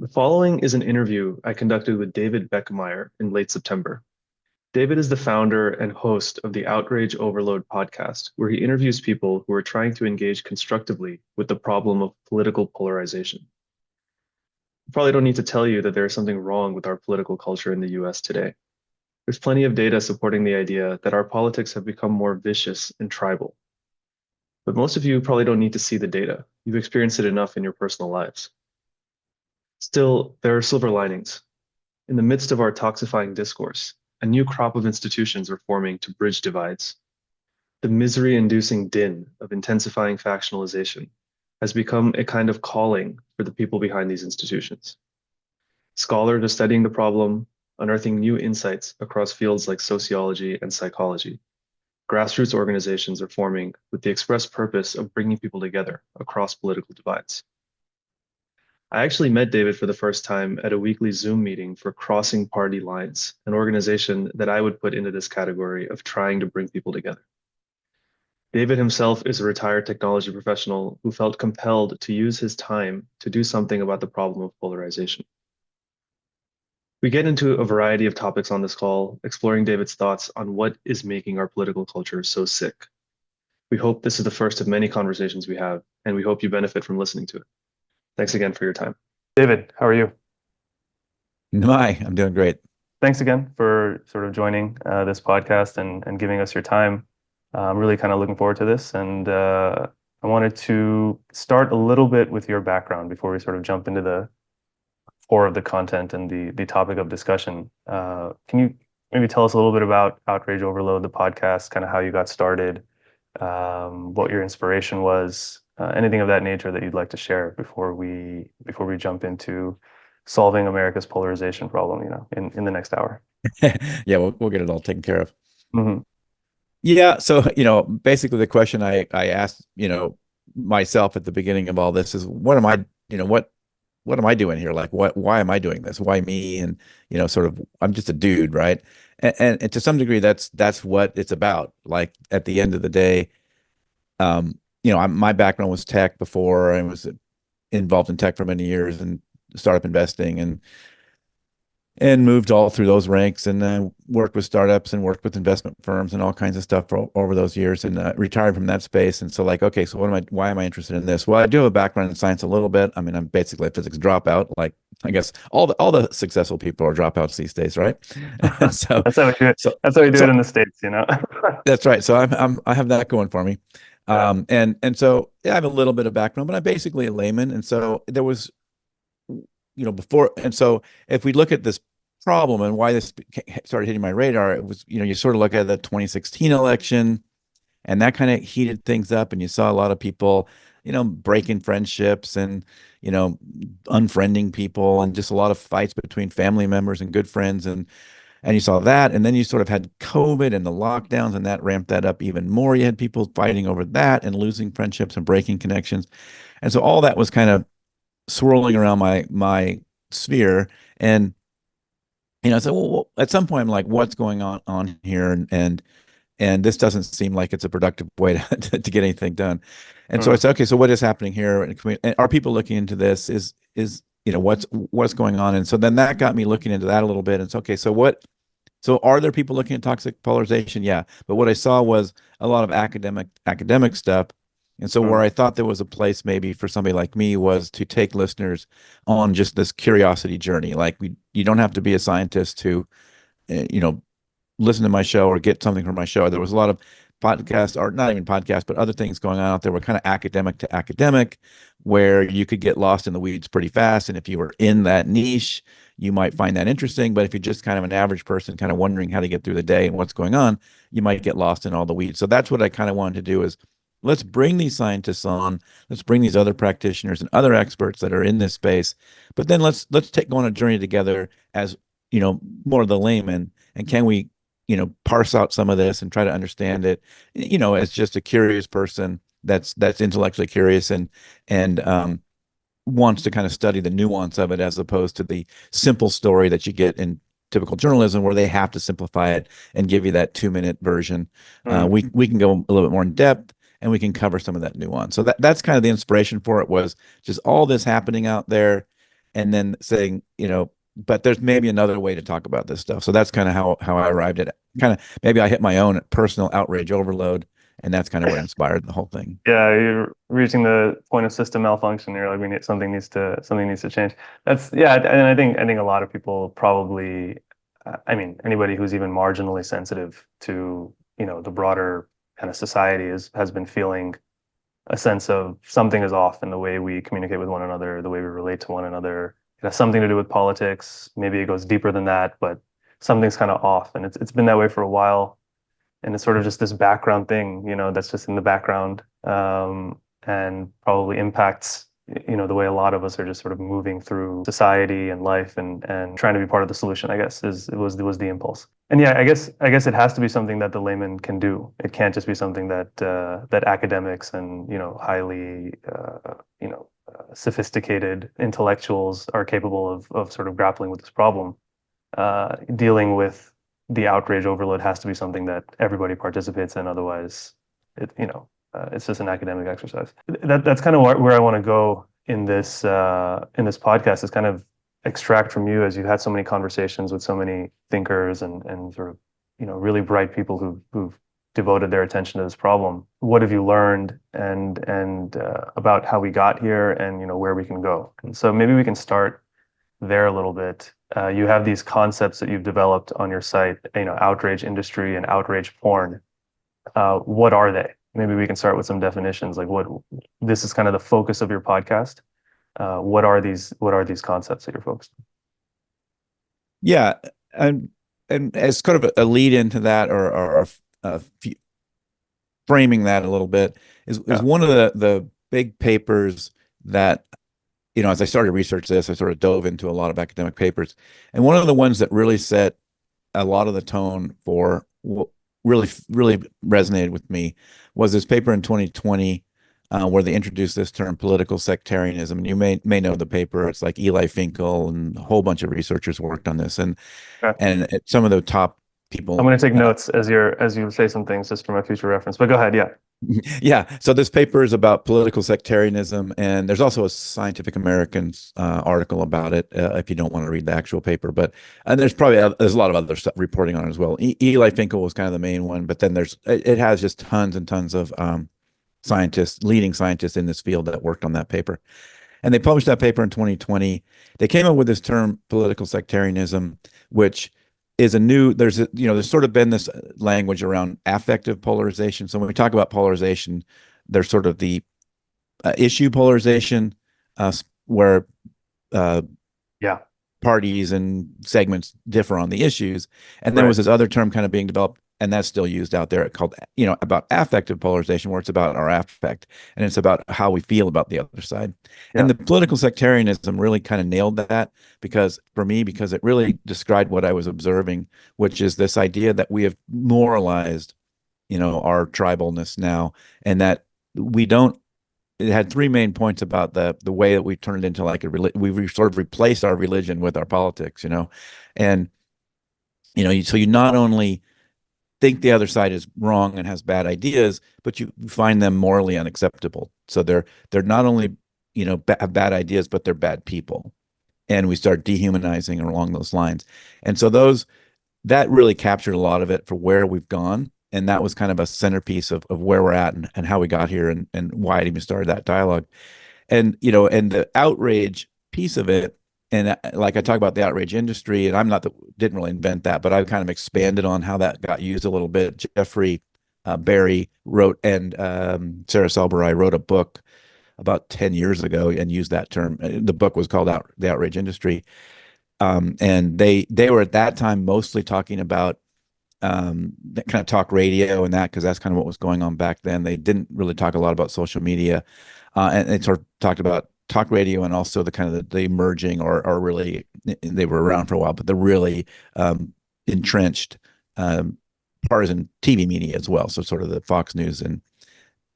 The following is an interview I conducted with David Beckemeyer in late September. David is the founder and host of the Outrage Overload podcast, where he interviews people who are trying to engage constructively with the problem of political polarization. I probably don't need to tell you that there is something wrong with our political culture in the US today. There's plenty of data supporting the idea that our politics have become more vicious and tribal. But most of you probably don't need to see the data. You've experienced it enough in your personal lives. Still, there are silver linings. In the midst of our toxifying discourse, a new crop of institutions are forming to bridge divides. The misery-inducing din of intensifying factionalization has become a kind of calling for the people behind these institutions. Scholars are studying the problem, unearthing new insights across fields like sociology and psychology. Grassroots organizations are forming with the express purpose of bringing people together across political divides. I actually met David for the first time at a weekly Zoom meeting for Crossing Party Lines, an organization that I would put into this category of trying to bring people together. David himself is a retired technology professional who felt compelled to use his time to do something about the problem of polarization. We get into a variety of topics on this call, exploring David's thoughts on what is making our political culture so sick. We hope this is the first of many conversations we have, and we hope you benefit from listening to it. Thanks again for your time. David, how are you? Nimayi, I'm doing great. Thanks again for sort of joining this podcast and giving us your time. I'm really kind of looking forward to this. And I wanted to start a little bit with your background before we sort of jump into the core of the content and the topic of discussion. Can you maybe tell us a little bit about Outrage Overload, the podcast, kind of how you got started, what your inspiration was, anything of that nature that you'd like to share before we jump into solving America's polarization problem, in the next hour. Yeah, we'll get it all taken care of. Hmm. Yeah, so basically the question I asked, myself at the beginning of all this is what am I, what am I doing here? Like why am I doing this? Why me? And sort of I'm just a dude, right? And to some degree that's what it's about. Like at the end of the day, my background was tech before. I was involved in tech for many years and startup investing and moved all through those ranks and worked with startups and worked with investment firms and all kinds of stuff over those years and retired from that space. And so like, okay, so why am I interested in this? Well, I do have a background in science a little bit. I mean, I'm basically a physics dropout. Like, I guess all the successful people are dropouts these days, right? And so, That's how we do it. so, That's how we do it so in the States, you know. that's right. So I have that going for me. Yeah. And so yeah, I have a little bit of background, but I'm basically a layman. And so there was, before, and so if we look at this problem and why this started hitting my radar, it was, you sort of look at the 2016 election and that kind of heated things up. And you saw a lot of people, breaking friendships and, unfriending people and just a lot of fights between family members and good friends. And you saw that. And then you sort of had COVID and the lockdowns and that ramped that up even more. You had people fighting over that and losing friendships and breaking connections. And so all that was kind of swirling around my sphere. And so at some point I'm like, what's going on here? And this doesn't seem like it's a productive way to get anything done. And so I Mm. said, okay, so what is happening here? And are people looking into this? Is what's going on? And so then that got me looking into that a little bit. And so okay, so are there people looking at toxic polarization? Yeah. But what I saw was a lot of academic stuff. And so where Mm. I thought there was a place maybe for somebody like me was to take listeners on just this curiosity journey. Like you don't have to be a scientist to, you know, listen to my show or get something from my show. There was a lot of podcasts, or not even podcasts, but other things going on out there were kind of academic to academic, where you could get lost in the weeds pretty fast. And if you were in that niche, you might find that interesting. But if you're just kind of an average person, kind of wondering how to get through the day and what's going on, you might get lost in all the weeds. So that's what I kind of wanted to do is let's bring these scientists on, let's bring these other practitioners and other experts that are in this space, but then let's go on a journey together as more of the layman. And can we parse out some of this and try to understand it, as just a curious person that's intellectually curious and wants to kind of study the nuance of it as opposed to the simple story that you get in typical journalism where they have to simplify it and give you that 2-minute version. Mm. We can go a little bit more in depth and we can cover some of that nuance. So that's kind of the inspiration for it was just all this happening out there. and then saying, but there's maybe another way to talk about this stuff. So that's kind of how I arrived at it. Kind of maybe I hit my own personal outrage overload, and that's kind of what inspired the whole thing. Yeah, you're reaching the point of system malfunction. You're like, we need something needs to change. That's yeah, and I think a lot of people probably, I mean, anybody who's even marginally sensitive to, the broader kind of society has been feeling a sense of something is off in the way we communicate with one another, the way we relate to one another. It has something to do with politics. Maybe it goes deeper than that, but something's kind of off, and it's been that way for a while, and it's sort of just this background thing, that's just in the background, and probably impacts, the way a lot of us are just sort of moving through society and life, and trying to be part of the solution, I guess, was the impulse. And yeah, I guess it has to be something that the layman can do. It can't just be something that academics and, highly, sophisticated intellectuals are capable of sort of grappling with this problem. Dealing with the outrage overload has to be something that everybody participates in. Otherwise, it's just an academic exercise. That's kind of where I want to go in this podcast, is kind of extract from you, as you've had so many conversations with so many thinkers and sort of, really bright people who've devoted their attention to this problem. What have you learned, and about how we got here, and, where we can go? And so maybe we can start there a little bit. You have these concepts that you've developed on your site, outrage industry and outrage porn. What are they? Maybe we can start with some definitions. Like, this is kind of the focus of your podcast. What are these concepts that you're focused on? Yeah, and as kind of a lead into that, or framing that a little bit, is Yeah. one of the big papers that, as I started to research this, I sort of dove into a lot of academic papers, and one of the ones that really set a lot of the tone for what really resonated with me was this paper in 2020, where they introduced this term political sectarianism. And you may know the paper. It's like Eli Finkel and a whole bunch of researchers worked on this, and Okay. some of the top I'm people. going to take notes as you say some things, just for my future reference. But go ahead. Yeah. Yeah. So this paper is about political sectarianism, and there's also a Scientific American's article about it, if you don't want to read the actual paper. But and there's a lot of other stuff reporting on it as well. Eli Finkel was kind of the main one, but then it has just tons and tons of leading scientists in this field that worked on that paper. And they published that paper in 2020. They came up with this term political sectarianism, which is there's sort of been this language around affective polarization. So when we talk about polarization, there's sort of the issue polarization, where Yeah. parties and segments differ on the issues. And there Right. was this other term kind of being developed, and that's still used out there, called, about affective polarization, where it's about our affect, and it's about how we feel about the other side. Yeah. And the political sectarianism really kind of nailed that, because it really described what I was observing, which is this idea that we have moralized, our tribalness now, and that we don't it had three main points about the way that we turned it into like we've sort of replaced our religion with our politics, and so you not only think the other side is wrong and has bad ideas, but you find them morally unacceptable. So they're not only have bad ideas, but they're bad people, and we start dehumanizing along those lines. And so that really captured a lot of it for where we've gone. And that was kind of a centerpiece of where we're at, and how we got here, and why it even started that dialogue. And, and the outrage piece of it, and like I talk about the outrage industry, and didn't really invent that, but I've kind of expanded on how that got used a little bit. Jeffrey Barry wrote, and Sarah Selberai wrote a book about 10 years ago and used that term. The book was called The Outrage Industry. And they were at that time mostly talking about that kind of talk radio and that, because that's kind of what was going on back then. They didn't really talk a lot about social media, and they sort of talked about talk radio, and also the kind of the emerging, or really, they were around for a while, but the really entrenched partisan TV media as well. So sort of the Fox News and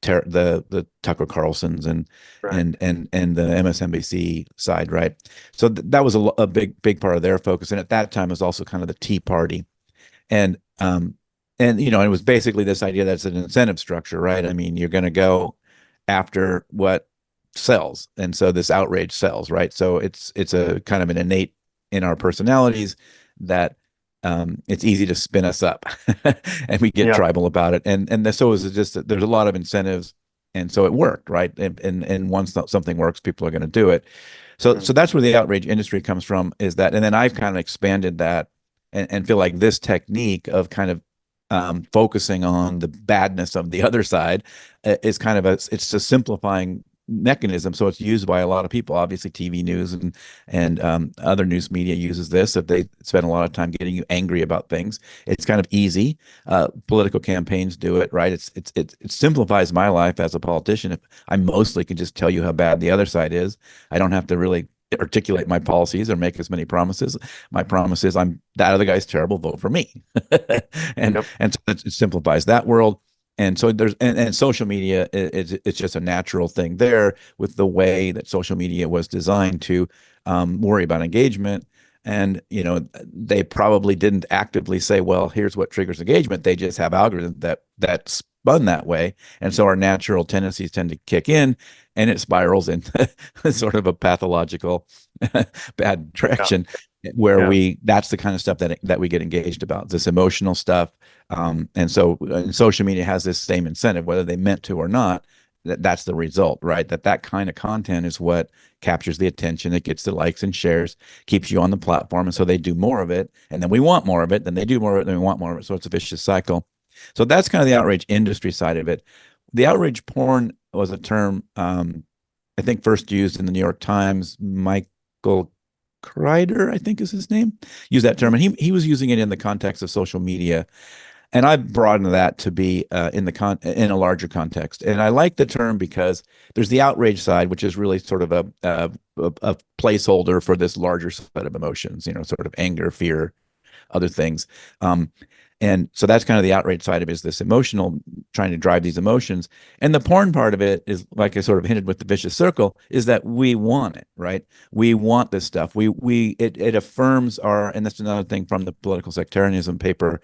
the Tucker Carlsons and Right. the MSNBC side, right? So that was a big part of their focus, and at that time it was also kind of the Tea Party, and it was basically this idea that it's an incentive structure, right? I mean, you're going to go after what sells, and so this outrage sells, right? So it's a kind of an innate in our personalities that it's easy to spin us up, and we get Yeah. tribal about it, and so is it just that there's a lot of incentives, and so it worked, right? And once something works, people are going to do it. So Mhm. that's where the outrage industry comes from, is that, and then I've kind of expanded that and feel like this technique of kind of focusing on the badness of the other side is kind of it's a simplifying mechanism. So it's used by a lot of people. Obviously, TV news and other news media uses this. If they spend a lot of time getting you angry about things, it's kind of easy. Political campaigns do it, right? It simplifies my life as a politician. If I mostly can just tell you how bad the other side is, I don't have to really articulate my policies or make as many promises. My promise is I'm that other guy's terrible, vote for me. Yep. And so it simplifies that world. And so and social media, it's just a natural thing there with the way that social media was designed to worry about engagement. And they probably didn't actively say, well, here's what triggers engagement. They just have algorithms that spun that way. And so our natural tendencies tend to kick in, and it spirals into sort of a pathological bad Yeah. direction where Yeah. that's the kind of stuff that we get engaged about, this emotional stuff. And so social media has this same incentive, whether they meant to or not. That's the result, right? That kind of content is what captures the attention. It gets the likes and shares, keeps you on the platform. And so they do more of it. And then we want more of it. Then they do more of it. Then we want more of it. So it's a vicious cycle. So that's kind of the outrage industry side of it. The outrage porn was a term, I think, first used in the New York Times. Michael Kreider, I think is his name, used that term. And he was using it in the context of social media, and I broadened that to be in a larger context. And I like the term because there's the outrage side, which is really sort of a placeholder for this larger set of emotions, sort of anger, fear, other things. Um, and so that's kind of the outrage side of it, is this emotional, trying to drive these emotions. And the porn part of it is, like I sort of hinted with the vicious circle, is that we want it, right? We want this stuff. It affirms our, and that's another thing from the political sectarianism paper,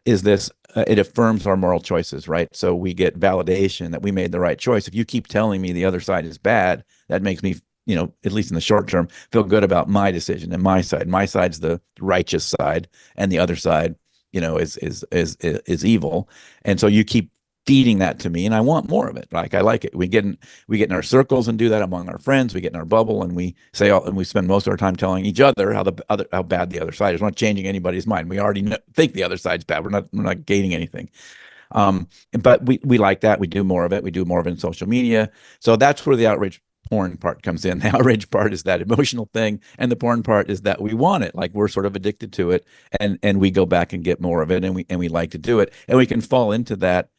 is this it affirms our moral choices, right? So we get validation that we made the right choice. If you keep telling me the other side is bad, that makes me, at least in the short term, feel good about my decision and my side. My side's the righteous side, and the other side, is evil. And so you keep feeding that to me, and I want more of it. Like, I like it. We get in our circles and do that among our friends. We get in our bubble and we and we spend most of our time telling each other how bad the other side is. We're not changing anybody's mind. We already think the other side's bad. We're not gaining anything. But we like that. We do more of it. We do more of it in social media. So that's where the outrage porn part comes in. The outrage part is that emotional thing, and the porn part is that we want it. Like, we're sort of addicted to it, and we go back and get more of it, and we like to do it, and we can fall into that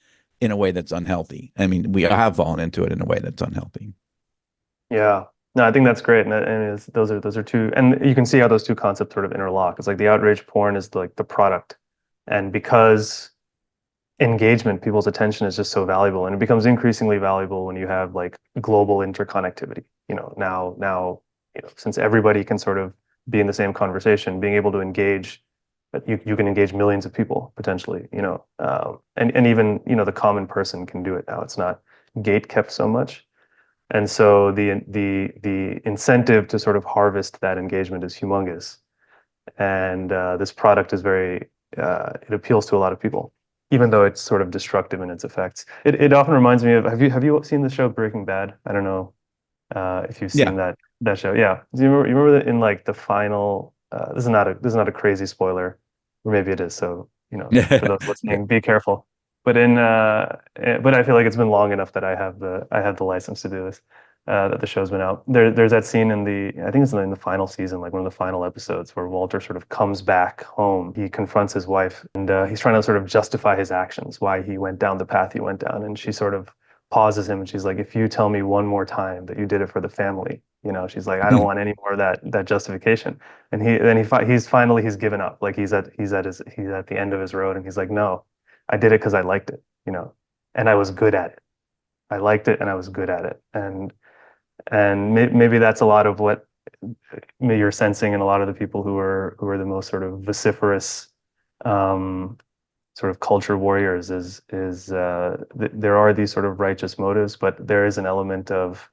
in a way that's unhealthy. I mean, we have fallen into it in a way that's unhealthy. Yeah. No, I think that's great. And those are two, and you can see how those two concepts sort of interlock. It's like the outrage porn is like the product. And because engagement, people's attention is just so valuable, and it becomes increasingly valuable when you have like global interconnectivity. Now, since everybody can sort of be in the same conversation, being able to engage, you can engage millions of people potentially, and even, the common person can do it now. It's not gate kept so much. And so the incentive to sort of harvest that engagement is humongous. And this product is it appeals to a lot of people, even though it's sort of destructive in its effects. It often reminds me of, have you seen the show Breaking Bad? I don't know if you've Yeah. seen that show. Yeah. Do you remember that in like the final, this is not a crazy spoiler, or maybe it is. So, for those Okay. listening, be careful. But I feel like it's been long enough that I have the license to do this. That the show's been out. There's that scene I think it's in the final season, like one of the final episodes, where Walter sort of comes back home. He confronts his wife, and he's trying to sort of justify his actions, why he went down the path he went down. And she sort of pauses him, and she's like, "If you tell me one more time that you did it for the family, she's like, I don't want any more of that justification." And he's given up. Like, he's at the end of his road, and he's like, "No, I did it because I liked it, and I was good at it. I liked it, and I was good at it." And maybe that's a lot of what you're sensing in a lot of the people who are the most sort of vociferous, um, sort of culture warriors, there are these sort of righteous motives, but there is an element of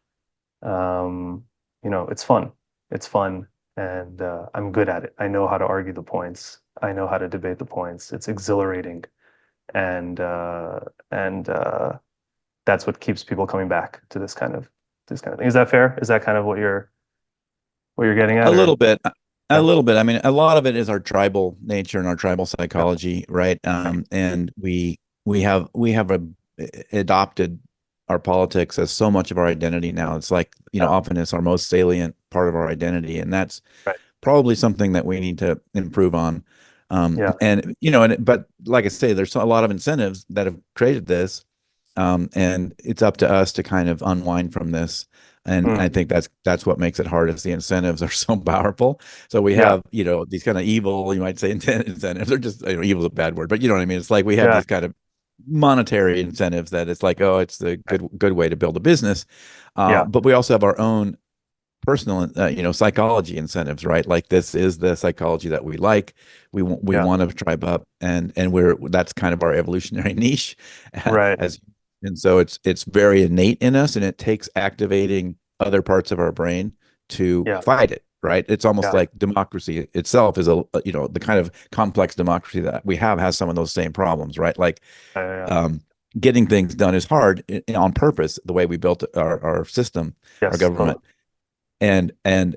Um, it's fun. It's fun, and I'm good at it. I know how to argue the points. I know how to debate the points. It's exhilarating, and uh, and that's what keeps people coming back to this kind of thing. Is that fair? Is that kind of what you're getting A at, or little bit. A yeah, little bit. I mean, a lot of it is our tribal nature and our tribal yeah, psychology, right? right, And we have adopted our politics as so much of our identity now. It's like, yeah, often it's our most salient part of our identity, and that's right, probably something that we need to improve on. yeah, But like I say, there's a lot of incentives that have created this, and it's up to us to kind of unwind from this. And I mm, think that's what makes it hard is the incentives are so powerful. So we yeah, have, these kind of evil, you might say, incentives. They're just, evil is a bad word, but you know what I mean? It's like we have yeah, these kind of monetary incentives that it's like, oh, it's the right, good way to build a business. yeah, But we also have our own personal, psychology incentives, right? Like this is the psychology that we like. We yeah, want to tribe up, and that's kind of our evolutionary niche, right, as and so it's very innate in us, and it takes activating other parts of our brain to yeah, fight it. Right? It's almost yeah, like democracy itself is the kind of complex democracy that we have has some of those same problems, right? Like yeah, um, getting things done is hard on purpose, the way we built our system, our yes, totally. government, and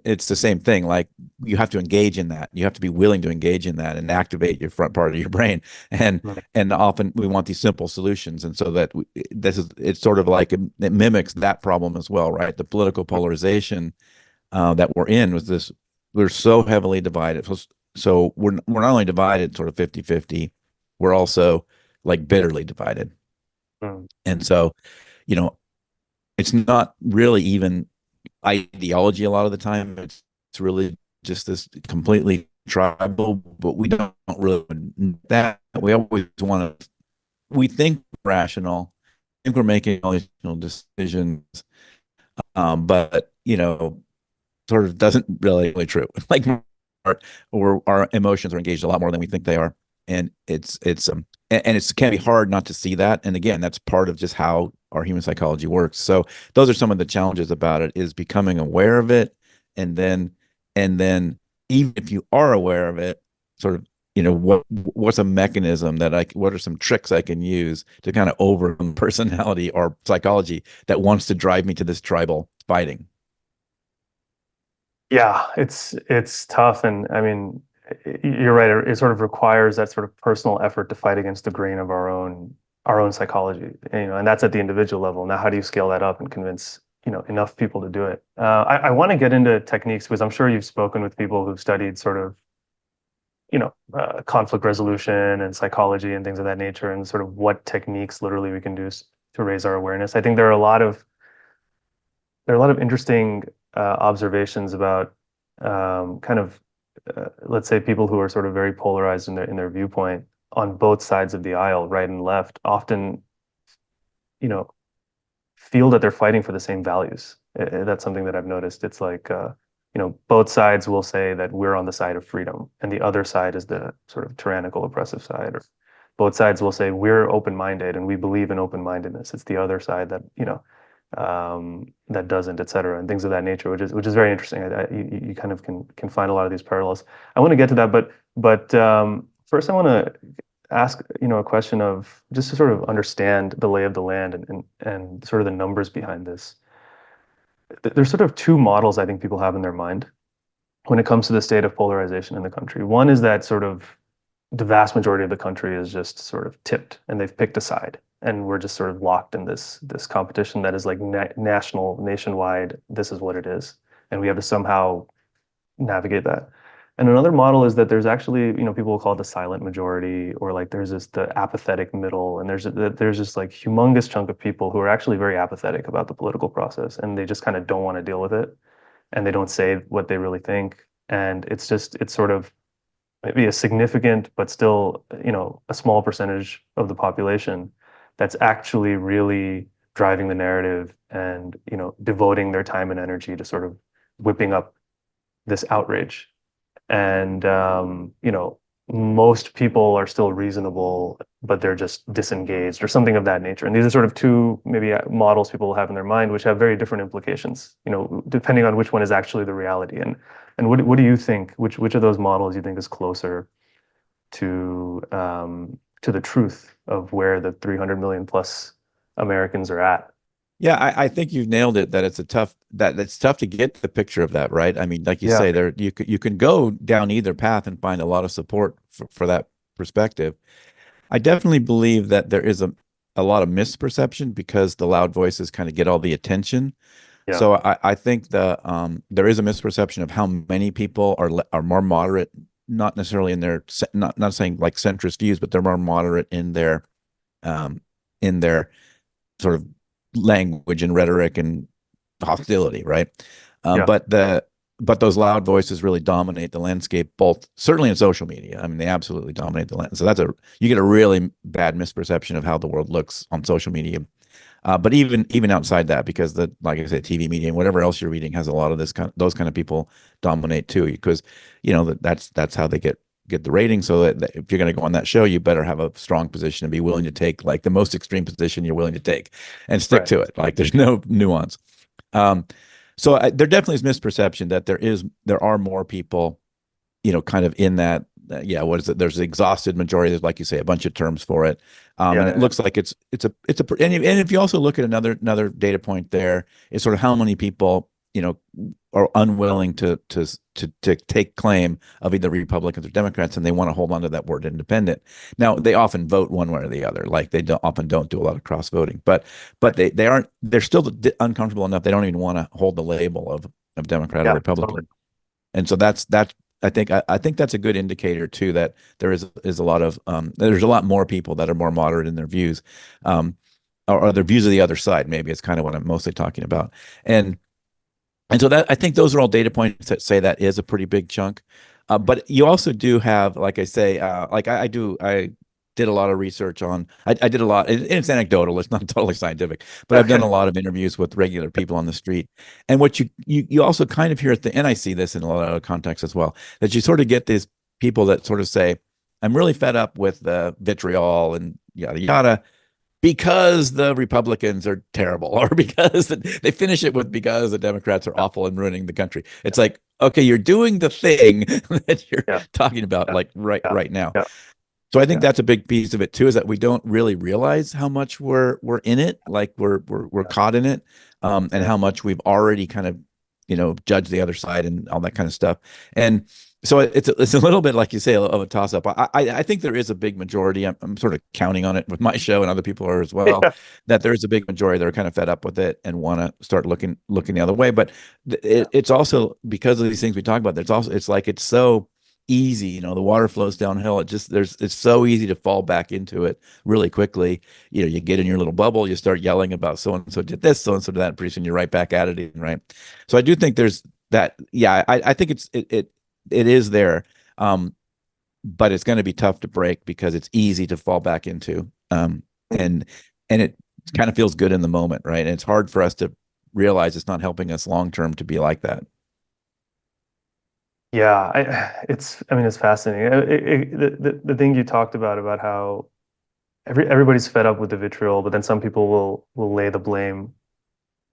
it's the same thing. Like you have to engage in that. You have to be willing to engage in that and activate your front part of your brain. And Mm, and often we want these simple solutions, and so that it's sort of like it mimics that problem as well, right? The political mm, polarization that we're in was this. We're so heavily divided. So we're not only divided sort of 50-50, we're also like bitterly divided. mm, And so, you know, it's not really even ideology a lot of the time. It's really just this completely tribal, but we don't really that. We always want to. We think rational. I think we're making all these decisions, but sort of doesn't really true. Like our emotions are engaged a lot more than we think they are, and it can be hard not to see that. And again, that's part of just how our human psychology works. So those are some of the challenges about it: is becoming aware of it, and then even if you are aware of it, sort of. What's a mechanism what are some tricks I can use to kind of overcome personality or psychology that wants to drive me to this tribal fighting? yeah. It's tough, and I mean, you're right. It sort of requires that sort of personal effort to fight against the grain of our own psychology, and that's at the individual level. Now, how do you scale that up and convince enough people to do it? I want to get into techniques because I'm sure you've spoken with people who've studied sort of conflict resolution and psychology and things of that nature, and sort of what techniques literally we can do to raise our awareness. I think there are a lot of interesting observations about kind of let's say people who are sort of very polarized in their viewpoint on both sides of the aisle, right and left, often you know feel that they're fighting for the same values. That's something that I've noticed. It's like both sides will say that we're on the side of freedom, and the other side is the sort of tyrannical, oppressive side. Or both sides will say we're open-minded and we believe in open-mindedness. It's the other side that doesn't, et cetera, and things of that nature, which is very interesting. You kind of can find a lot of these parallels. I want to get to that, but first I want to ask a question of just to sort of understand the lay of the land and sort of the numbers behind this. There's sort of two models I think people have in their mind when it comes to the state of polarization in the country. One is that sort of the vast majority of the country is just sort of tipped and they've picked a side, and we're just sort of locked in this competition that is like nationwide. This is what it is, and we have to somehow navigate that. And another model is that there's actually, people will call it the silent majority, or like there's this the apathetic middle, and there's this like humongous chunk of people who are actually very apathetic about the political process, and they just kind of don't want to deal with it, and they don't say what they really think, and it's sort of maybe a significant but still, a small percentage of the population that's actually really driving the narrative and, devoting their time and energy to sort of whipping up this outrage. And most people are still reasonable, but they're just disengaged or something of that nature. And these are sort of two maybe models people have in their mind, which have very different implications, depending on which one is actually the reality. And what do you think? Which of those models you think is closer to the truth of where the 300 million plus Americans are at? Yeah, I think you've nailed it. That it's tough to get the picture of that, right? I mean, like you Yeah, say, there you can go down either path and find a lot of support for that perspective. I definitely believe that there is a lot of misperception because the loud voices kind of get all the attention. yeah, So I think there is a misperception of how many people are more moderate, not necessarily in their not saying like centrist views, but they're more moderate um, in their sort of language and rhetoric and hostility, right? Um, yeah, but the but those loud voices really dominate the landscape, both certainly in social media. I mean, they absolutely dominate the landscape. So you get a really bad misperception of how the world looks on social media. But even outside that, because like I said, TV media and whatever else you're reading has a lot of those kind of people dominate too, because that's how they get the rating. So that if you're going to go on that show, you better have a strong position and be willing to take like the most extreme position you're willing to take and stick right. to it. Like there's no nuance. Um, so there definitely is misperception that there are more people, kind of in that, yeah, what is it? There's the exhausted majority. There's, like you say, a bunch of terms for it. And it Yeah, looks like and if you also look at another data point there, is sort of how many people, are unwilling to take claim of either Republicans or Democrats, and they want to hold on to that word independent. Now, they often vote one way or the other. Like often don't do a lot of cross voting, but they're still uncomfortable enough. They don't even want to hold the label of Democrat or yeah, totally. Republican. And so that's I think that's a good indicator too, that there's a lot of there's a lot more people that are more moderate in their views, um, or their views of the other side. Maybe it's kind of what I'm mostly talking about. And and so that I think those are all data points that say that is a pretty big chunk. But you also do have, like I say, like I did a lot of research on, I did a lot, and it's anecdotal, it's not totally scientific, but I've done Okay. a lot of interviews with regular people on the street. And what you also kind of hear and I see this in a lot of other contexts as well, that you sort of get these people that sort of say, I'm really fed up with the vitriol and yada yada, because the Republicans are terrible, or they finish it with because the Democrats are Yeah, awful and ruining the country. It's like, okay, you're doing the thing that you're yeah, talking about yeah, like yeah, right now. yeah, So I think yeah, that's a big piece of it too, is that we don't really realize how much we're in it, like we're yeah, caught in it, and yeah, how much we've already kind of judged the other side and all that kind of stuff. And so it's a little bit like you say of a toss up. I think there is a big majority. I'm sort of counting on it with my show, and other people are as well. yeah, That there is a big majority that are kind of fed up with it and want to start looking the other way. But yeah, it's also because of these things we talk about. It's like it's so easy, the water flows downhill. It's so easy to fall back into it really quickly. You get in your little bubble, you start yelling about so and so did this, so and so did that, and pretty soon you're right back at it again, right? So I do think there's that. Yeah, I think it is there. But it's going to be tough to break because it's easy to fall back into. And it kind of feels good in the moment, right? And it's hard for us to realize it's not helping us long term to be like that. yeah. I mean, it's fascinating. The thing you talked about how everybody's fed up with the vitriol, but then some people will lay the blame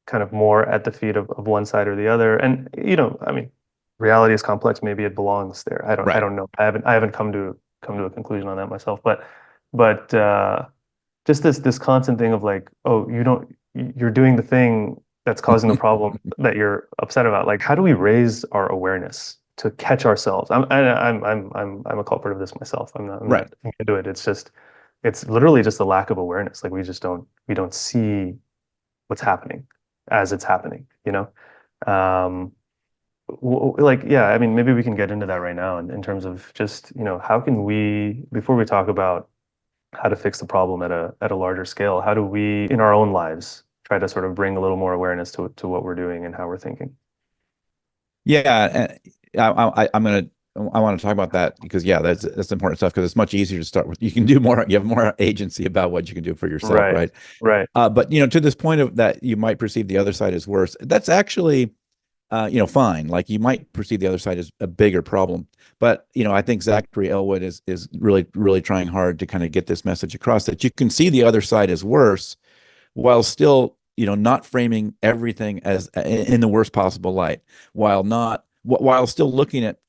kind of more at the feet of one side or the other. And I mean, reality is complex. Maybe it belongs there. I Right. don't know. I haven't come to a conclusion on that myself. But just this constant thing of like, oh, you're doing the thing that's causing the problem that you're upset about. Like, how do we raise our awareness to catch ourselves? I'm a culprit of this myself. I'm Right. not into it. It's literally just a lack of awareness. Like we don't see what's happening as it's happening, Um, like, yeah, I mean, maybe we can get into that right now in terms of just, how can we, before we talk about how to fix the problem at a larger scale, how do we, in our own lives, try to sort of bring a little more awareness to what we're doing and how we're thinking? Yeah, I'm gonna I want to talk about that because yeah, that's important stuff because it's much easier to start with. You can do more. You have more agency about what you can do for yourself, Right, right? right. But to this point of that, you might perceive the other side as worse. That's actually fine. Like you might perceive the other side as a bigger problem, but I think Zachary Elwood is really really trying hard to kind of get this message across that you can see the other side as worse while still not framing everything as in the worst possible light, while not while still looking at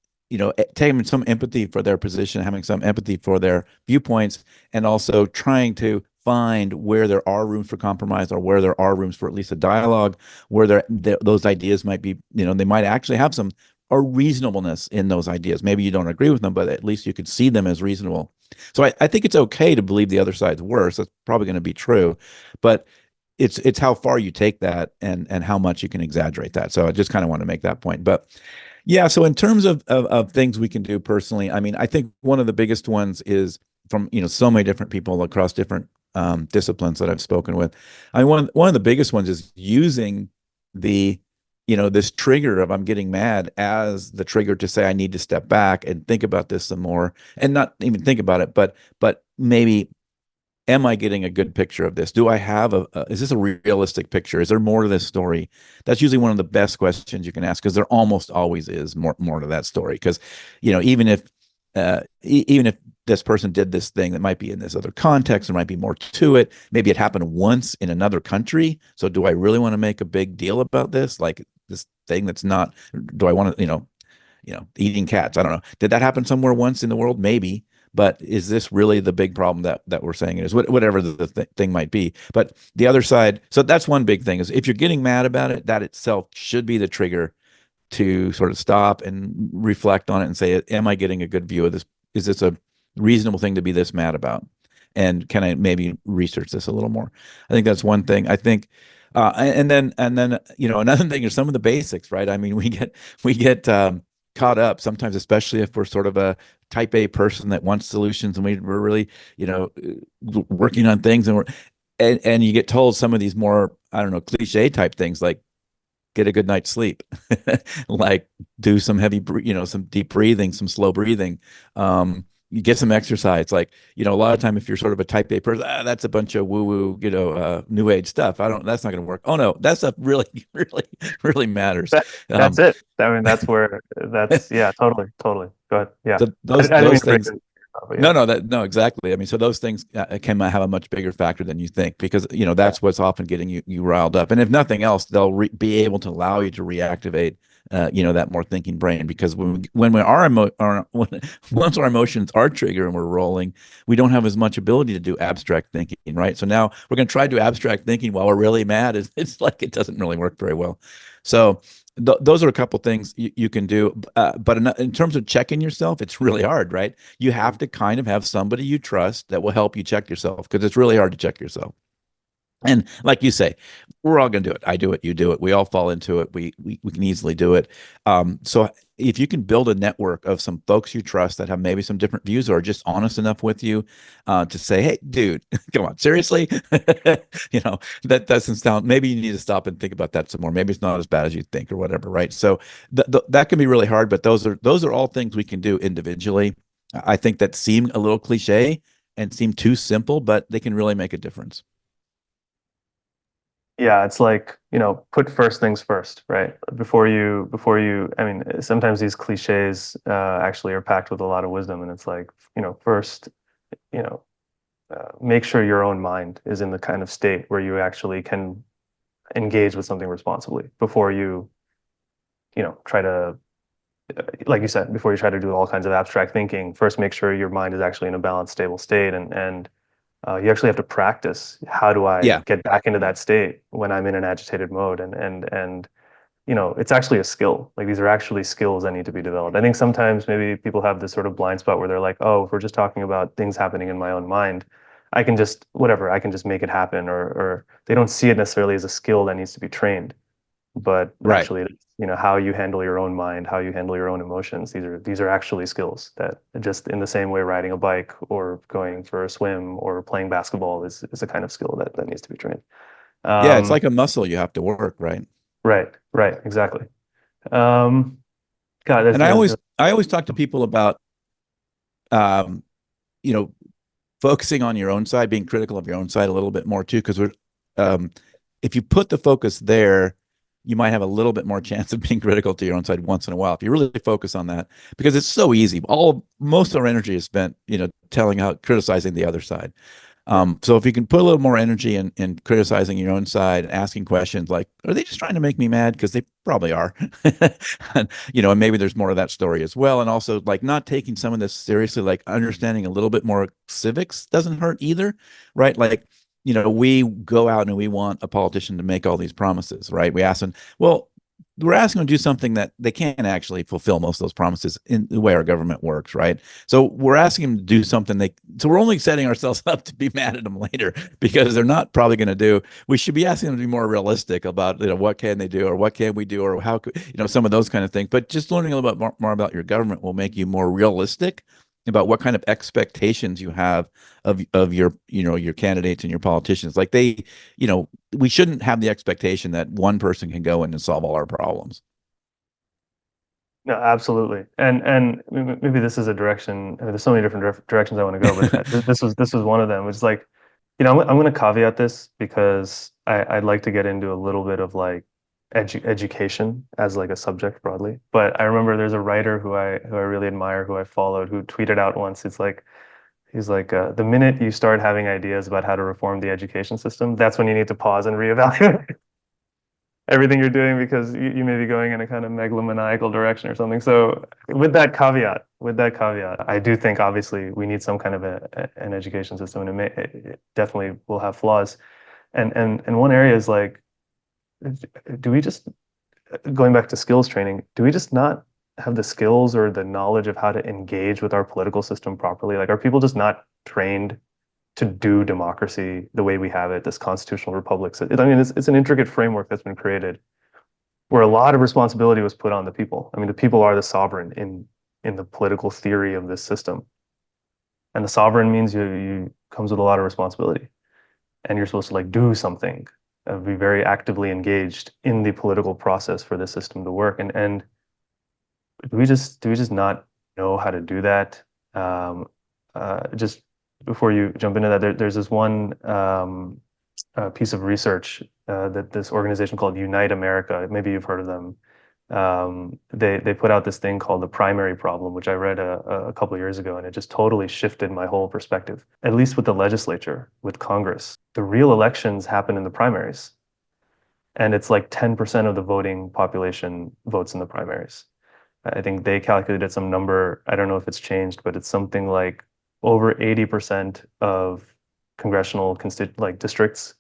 taking some empathy for their position, having some empathy for their viewpoints, and also trying to find where there are rooms for compromise or where there are rooms for at least a dialogue where those ideas might be, they might actually have some or reasonableness in those ideas. Maybe you don't agree with them, but at least you could see them as reasonable. So I think it's okay to believe the other side's worse. That's probably going to be true, but it's how far you take that and how much you can exaggerate that. So I just kind of want to make that point. But yeah, so in terms of things we can do personally, I mean, I think one of the biggest ones is from so many different people across different disciplines that I've spoken with. I mean, one of the biggest ones is using the this trigger of I'm getting mad as the trigger to say I need to step back and think about this some more, and not even think about it, but maybe am I getting a good picture of this? Do I have is this a realistic picture? Is there more to this story? That's usually one of the best questions you can ask, because there almost always is more to that story. Because, even if this person did this thing that might be in this other context, there might be more to it. Maybe it happened once in another country. So do I really want to make a big deal about this? Like this thing that's not, do I want to, eating cats? I don't know. Did that happen somewhere once in the world? Maybe. But is this really the big problem that we're saying it is? Whatever the thing might be. But the other side, so that's one big thing, is if you're getting mad about it, that itself should be the trigger to sort of stop and reflect on it and say, am I getting a good view of this? Is this a reasonable thing to be this mad about? And can I maybe research this a little more? I think that's one thing. I think, and then another thing is some of the basics, right? I mean, we get caught up sometimes, especially if we're sort of a type A person that wants solutions, and we're really working on things, and you get told some of these more, I don't know, cliche type things like get a good night's sleep, like do some some deep breathing, some slow breathing, you get some exercise. Like, a lot of time if you're sort of a type A person, that's a bunch of woo woo, new age stuff. That's not going to work. Oh no, that stuff really, really, really matters. That's Um, it. I mean, that's where yeah, totally, totally. Go ahead. Yeah. so those I didn't mean those to break things. it, but yeah. No, exactly. I mean, so those things can have a much bigger factor than you think, because that's what's often getting you riled up. And if nothing else, they'll be able to allow you to reactivate, that more thinking brain. Because when we are once our emotions are triggered and we're rolling, we don't have as much ability to do abstract thinking, right? So now we're going to try to do abstract thinking while we're really mad. It's like it doesn't really work very well. So those are a couple things you can do. But in terms of checking yourself, it's really hard, right? You have to kind of have somebody you trust that will help you check yourself, because it's really hard to check yourself. And like you say, we're all going to do it. I do it. You do it. We all fall into it. We can easily do it. So if you can build a network of some folks you trust that have maybe some different views or are just honest enough with you, to say, hey, dude, come on, seriously, that doesn't sound. Maybe you need to stop and think about that some more. Maybe it's not as bad as you think or whatever, right? So that can be really hard. But those are all things we can do individually. I think that seem a little cliche and seem too simple, but they can really make a difference. Yeah, it's like, put first things first, right? I mean, sometimes these cliches actually are packed with a lot of wisdom, and it's like, first, you know, make sure your own mind is in the kind of state where you actually can engage with something responsibly before you, try to, like you said, before you try to do all kinds of abstract thinking. First, make sure your mind is actually in a balanced, stable state, and you actually have to practice. How do I Yeah. get back into that state when I'm in an agitated mode? And it's actually a skill. Like these are actually skills that need to be developed. I think sometimes maybe people have this sort of blind spot where they're like, oh, if we're just talking about things happening in my own mind, I can just whatever, I can just make it happen, or they don't see it necessarily as a skill that needs to be trained. But Right. actually, how you handle your own mind, how you handle your own emotions. These are actually skills that just in the same way riding a bike or going for a swim or playing basketball is a kind of skill that needs to be trained. Yeah, it's Um, like a muscle you have to work, right? right, right, exactly. Um, God, And I always talk to people about um, you know, focusing on your own side, being critical of your own side a little bit more too, because we're um if you put the focus there, you might have a little bit more chance of being critical to your own side once in a while if you really focus on that, because it's so easy. Most of our energy is spent, criticizing the other side. So if you can put a little more energy in criticizing your own side, asking questions like, are they just trying to make me mad? Because they probably are. And maybe there's more of that story as well. And also like not taking some of this seriously, like understanding a little bit more civics doesn't hurt either, right? Like, we go out and we want a politician to make all these promises, right? We ask them, well, we're asking them to do something that they can't actually fulfill most of those promises in the way our government works, right? So we're asking them to do something so we're only setting ourselves up to be mad at them later because they're not probably going to do. We should be asking them to be more realistic about, what can they do or what can we do or how could, some of those kind of things. But just learning a little bit more about your government will make you more realistic about what kind of expectations you have of your candidates and your politicians. Like we shouldn't have the expectation that one person can go in and solve all our problems. No, absolutely. And maybe this is a direction. I mean, there's so many different directions I want to go, but this was one of them. Which is like, I'm going to caveat this because I'd like to get into a little bit of like education as like a subject broadly. But I remember there's a writer who I really admire, who I followed, who tweeted out once. He's like, the minute you start having ideas about how to reform the education system, that's when you need to pause and reevaluate everything you're doing because you may be going in a kind of megalomaniacal direction or something. So with that caveat, I do think obviously we need some kind of an education system, and it definitely will have flaws. And one area is like, do we just, going back to skills training, do we just not have the skills or the knowledge of how to engage with our political system properly? Like, are people just not trained to do democracy the way we have it, this constitutional republic? So, I mean, it's an intricate framework that's been created where a lot of responsibility was put on the people. I mean, the people are the sovereign in the political theory of this system. And the sovereign means you comes with a lot of responsibility. And you're supposed to like do something, be very actively engaged in the political process for the system to work. And do we just not know how to do that? Just before you jump into that, there's this one piece of research that this organization called Unite America, maybe you've heard of them. They put out this thing called the primary problem, which I read a couple of years ago, and it just totally shifted my whole perspective. At least with the legislature, with Congress, the real elections happen in the primaries, and it's like 10% of the voting population votes in the primaries. I think they calculated some number. I don't know if it's changed, but it's something like over 80% of congressional districts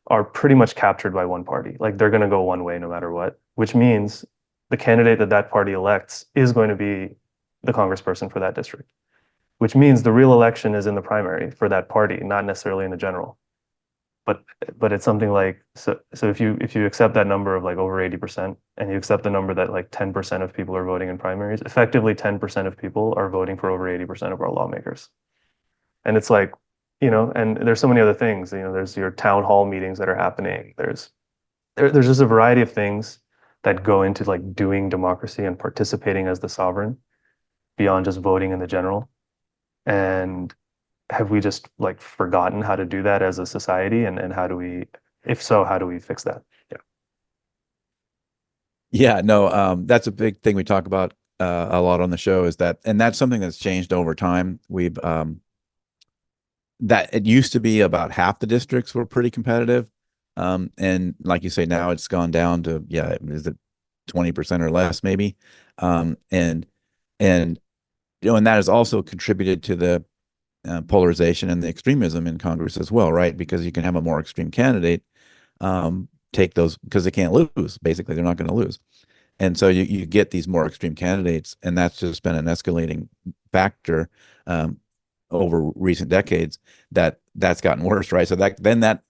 are pretty much captured by one party. Like they're going to go one way no matter what, which means the candidate that party elects is going to be the congressperson for that district, which means the real election is in the primary for that party, not necessarily in the general. But it's something like, so if you accept that number of like over 80% and you accept the number that like 10% of people are voting in primaries, effectively 10% of people are voting for over 80% of our lawmakers. And it's like, and there's so many other things, there's your town hall meetings that are happening. There's just a variety of things that go into like doing democracy and participating as the sovereign beyond just voting in the general. And have we just like forgotten how to do that as a society? And how do we, if so, how do we fix that? Yeah. Yeah, no, that's a big thing we talk about a lot on the show is that, and that's something that's changed over time. That it used to be about half the districts were pretty competitive. And like you say, now it's gone down to, is it 20% or less maybe? And and that has also contributed to the polarization and the extremism in Congress as well, right? Because you can have a more extreme candidate take those because they can't lose. Basically, they're not going to lose. And so you get these more extreme candidates, and that's just been an escalating factor over recent decades that's gotten worse, right? So that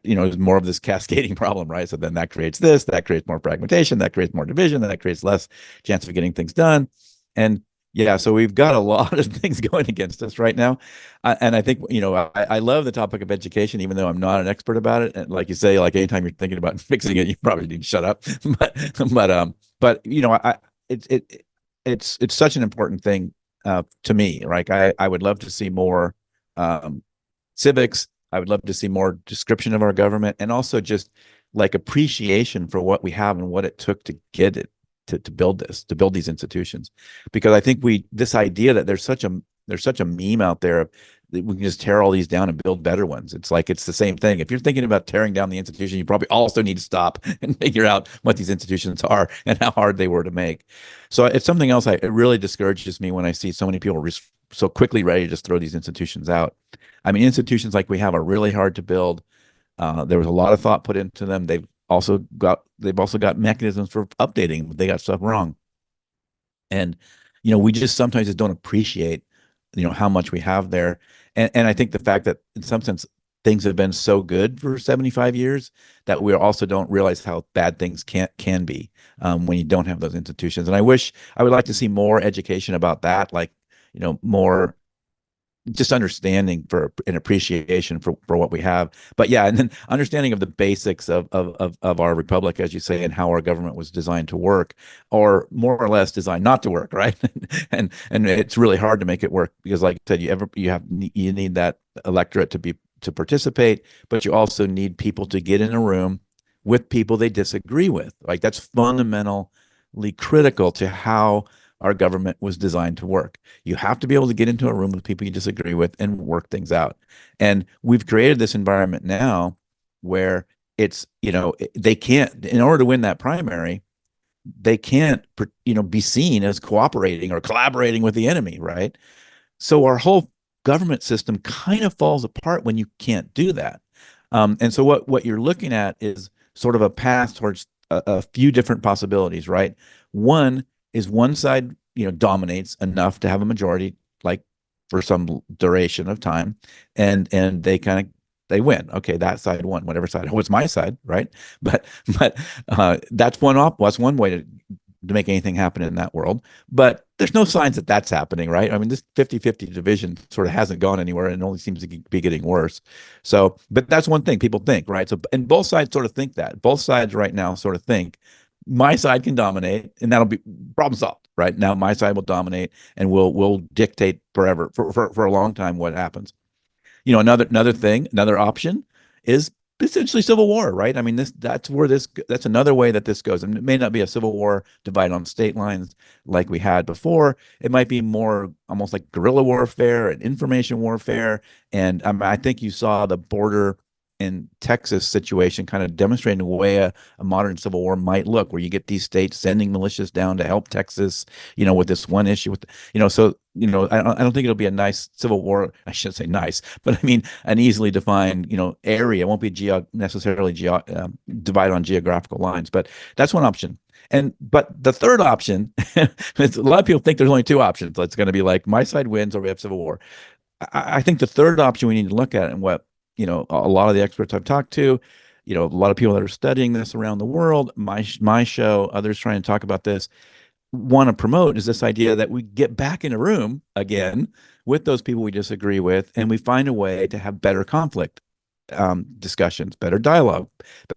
is more of this cascading problem, right? So then that creates that creates more fragmentation, that creates more division, that creates less chance of getting things done. And yeah, so we've got a lot of things going against us right now. And I think, I love the topic of education, even though I'm not an expert about it. And like you say, like anytime you're thinking about fixing it, you probably need to shut up. But it's such an important thing to me. Like I would love to see more civics. I would love to see more description of our government, and also just like appreciation for what we have and what it took to get it to build to build these institutions. Because I think this idea that there's such a meme out there that we can just tear all these down and build better ones. It's like it's the same thing. If you're thinking about tearing down the institution, you probably also need to stop and figure out what these institutions are and how hard they were to make. So it's something else. It really discourages me when I see so many people so quickly ready to just throw these institutions out. I mean, institutions like we have are really hard to build. There was a lot of thought put into them. They've also got mechanisms for updating if they got stuff wrong. And we just sometimes just don't appreciate how much we have there. And I think the fact that in some sense things have been so good for 75 years that we also don't realize how bad things can be when you don't have those institutions. And I would like to see more education about that, like more just understanding for an appreciation for what we have. But yeah, and then understanding of the basics of our republic, as you say, and how our government was designed to work, or more or less designed not to work, right? And it's really hard to make it work because, like I said, you need that electorate to participate, but you also need people to get in a room with people they disagree with. Like that's fundamentally critical to how our government was designed to work. You have to be able to get into a room with people you disagree with and work things out. And we've created this environment now where it's, they can't, in order to win that primary, they can't, be seen as cooperating or collaborating with the enemy, right? So our whole government system kind of falls apart when you can't do that. And so what you're looking at is sort of a path towards a few different possibilities, right? One is one side, dominates enough to have a majority, like for some duration of time, and they win. Okay, that side won, whatever side. Oh, it's my side, right? But that's one way to make anything happen in that world. But there's no signs that that's happening, right? I mean, this 50-50 division sort of hasn't gone anywhere and only seems to be getting worse. So, but that's one thing people think, right? So, and both sides sort of think that. Both sides right now sort of think my side can dominate and that'll be problem solved, right? Now my side will dominate and we'll dictate forever for a long time what happens. Another option is essentially civil war, right? I mean, that's another way that this goes. And it may not be a civil war divided on state lines like we had before. It might be more almost like guerrilla warfare and information warfare. And I think you saw the border in Texas situation kind of demonstrating the way a modern civil war might look, where you get these states sending militias down to help Texas, with this one issue with, so, I don't think it'll be a nice civil war. I shouldn't say nice, but I mean, an easily defined, area. It won't be necessarily divided on geographical lines, but that's one option. But the third option, a lot of people think there's only two options. It's going to be like my side wins or we have civil war. I think the third option we need to look at, and what a lot of the experts I've talked to, a lot of people that are studying this around the world, my show, others trying to talk about this, want to promote is this idea that we get back in a room again with those people we disagree with, and we find a way to have better conflict discussions, better dialogue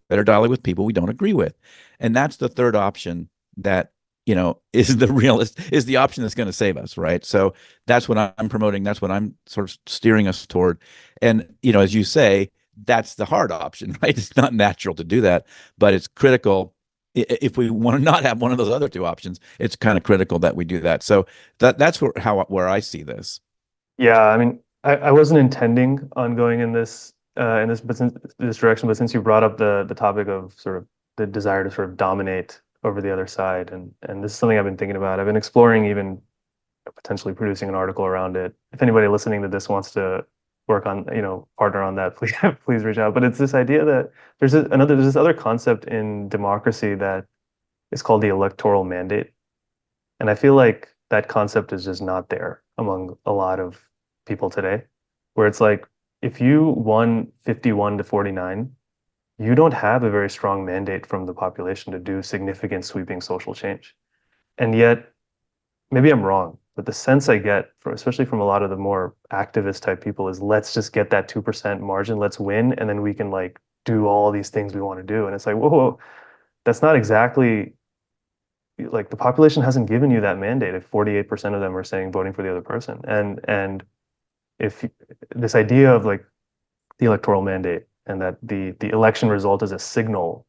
with people we don't agree with. And that's the third option that is the option that's going to save us, right? So that's what I'm promoting. That's what I'm sort of steering us toward. And as you say, that's the hard option, right? It's not natural to do that, but it's critical. If we want to not have one of those other two options, it's kind of critical that we do that. So that's where I see this. Yeah, I mean, I wasn't intending on going in this direction, but since you brought up the topic of sort of the desire to sort of dominate over the other side, and this is something I've been thinking about. I've been exploring even potentially producing an article around it. If anybody listening to this wants to work on, partner on that, please please reach out. But it's this idea that there's this other concept in democracy that is called the electoral mandate. And I feel like that concept is just not there among a lot of people today, where it's like if you won 51-49, you don't have a very strong mandate from the population to do significant sweeping social change. And yet, maybe I'm wrong, but the sense I get, especially from a lot of the more activist type people, is let's just get that 2% margin, let's win, and then we can like do all these things we want to do. And it's like, whoa, that's not exactly like the population hasn't given you that mandate if 48% of them are saying voting for the other person. And if this idea of like the electoral mandate and that the election result is a signal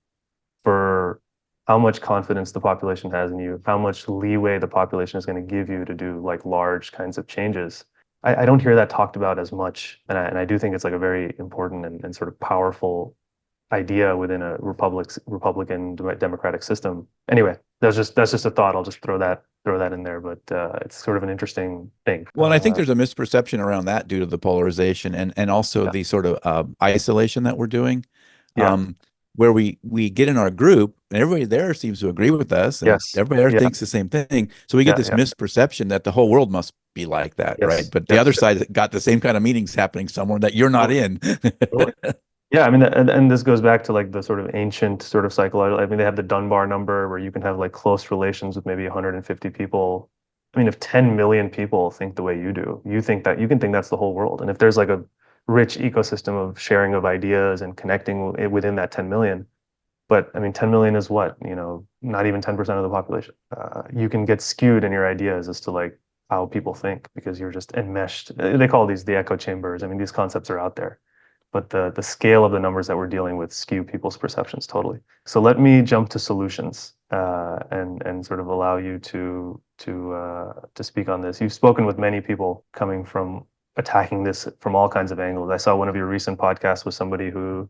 for how much confidence the population has in you, how much leeway the population is going to give you to do like large kinds of changes. I don't hear that talked about as much, and I do think it's like a very important and sort of powerful idea within a Republican democratic system. Anyway, that's just a thought. I'll just throw that in there, but it's sort of an interesting thing. Well, and I think there's a misperception around that due to the polarization and also Yeah, the sort of isolation that we're doing, yeah, um, where we get in our group and everybody there seems to agree with us and yes, everybody there yeah, thinks the same thing. So we get yeah, this yeah, misperception that the whole world must be like that, right? yes, But the other yes, side got the same kind of meetings happening somewhere that you're not totally, in. totally. Yeah, I mean, and this goes back to like the sort of ancient sort of psychology. I mean, they have the Dunbar number where you can have like close relations with maybe 150 people. I mean, if 10 million people think the way you do, you think that you can think that's the whole world. And if there's like a rich ecosystem of sharing of ideas and connecting within that 10 million, but I mean, 10 million is what, not even 10% of the population. You can get skewed in your ideas as to like how people think because you're just enmeshed. They call these the echo chambers. I mean, these concepts are out there, but the scale of the numbers that we're dealing with skew people's perceptions totally. So let me jump to solutions and sort of allow you to speak on this. You've spoken with many people coming from attacking this from all kinds of angles. I saw one of your recent podcasts with somebody who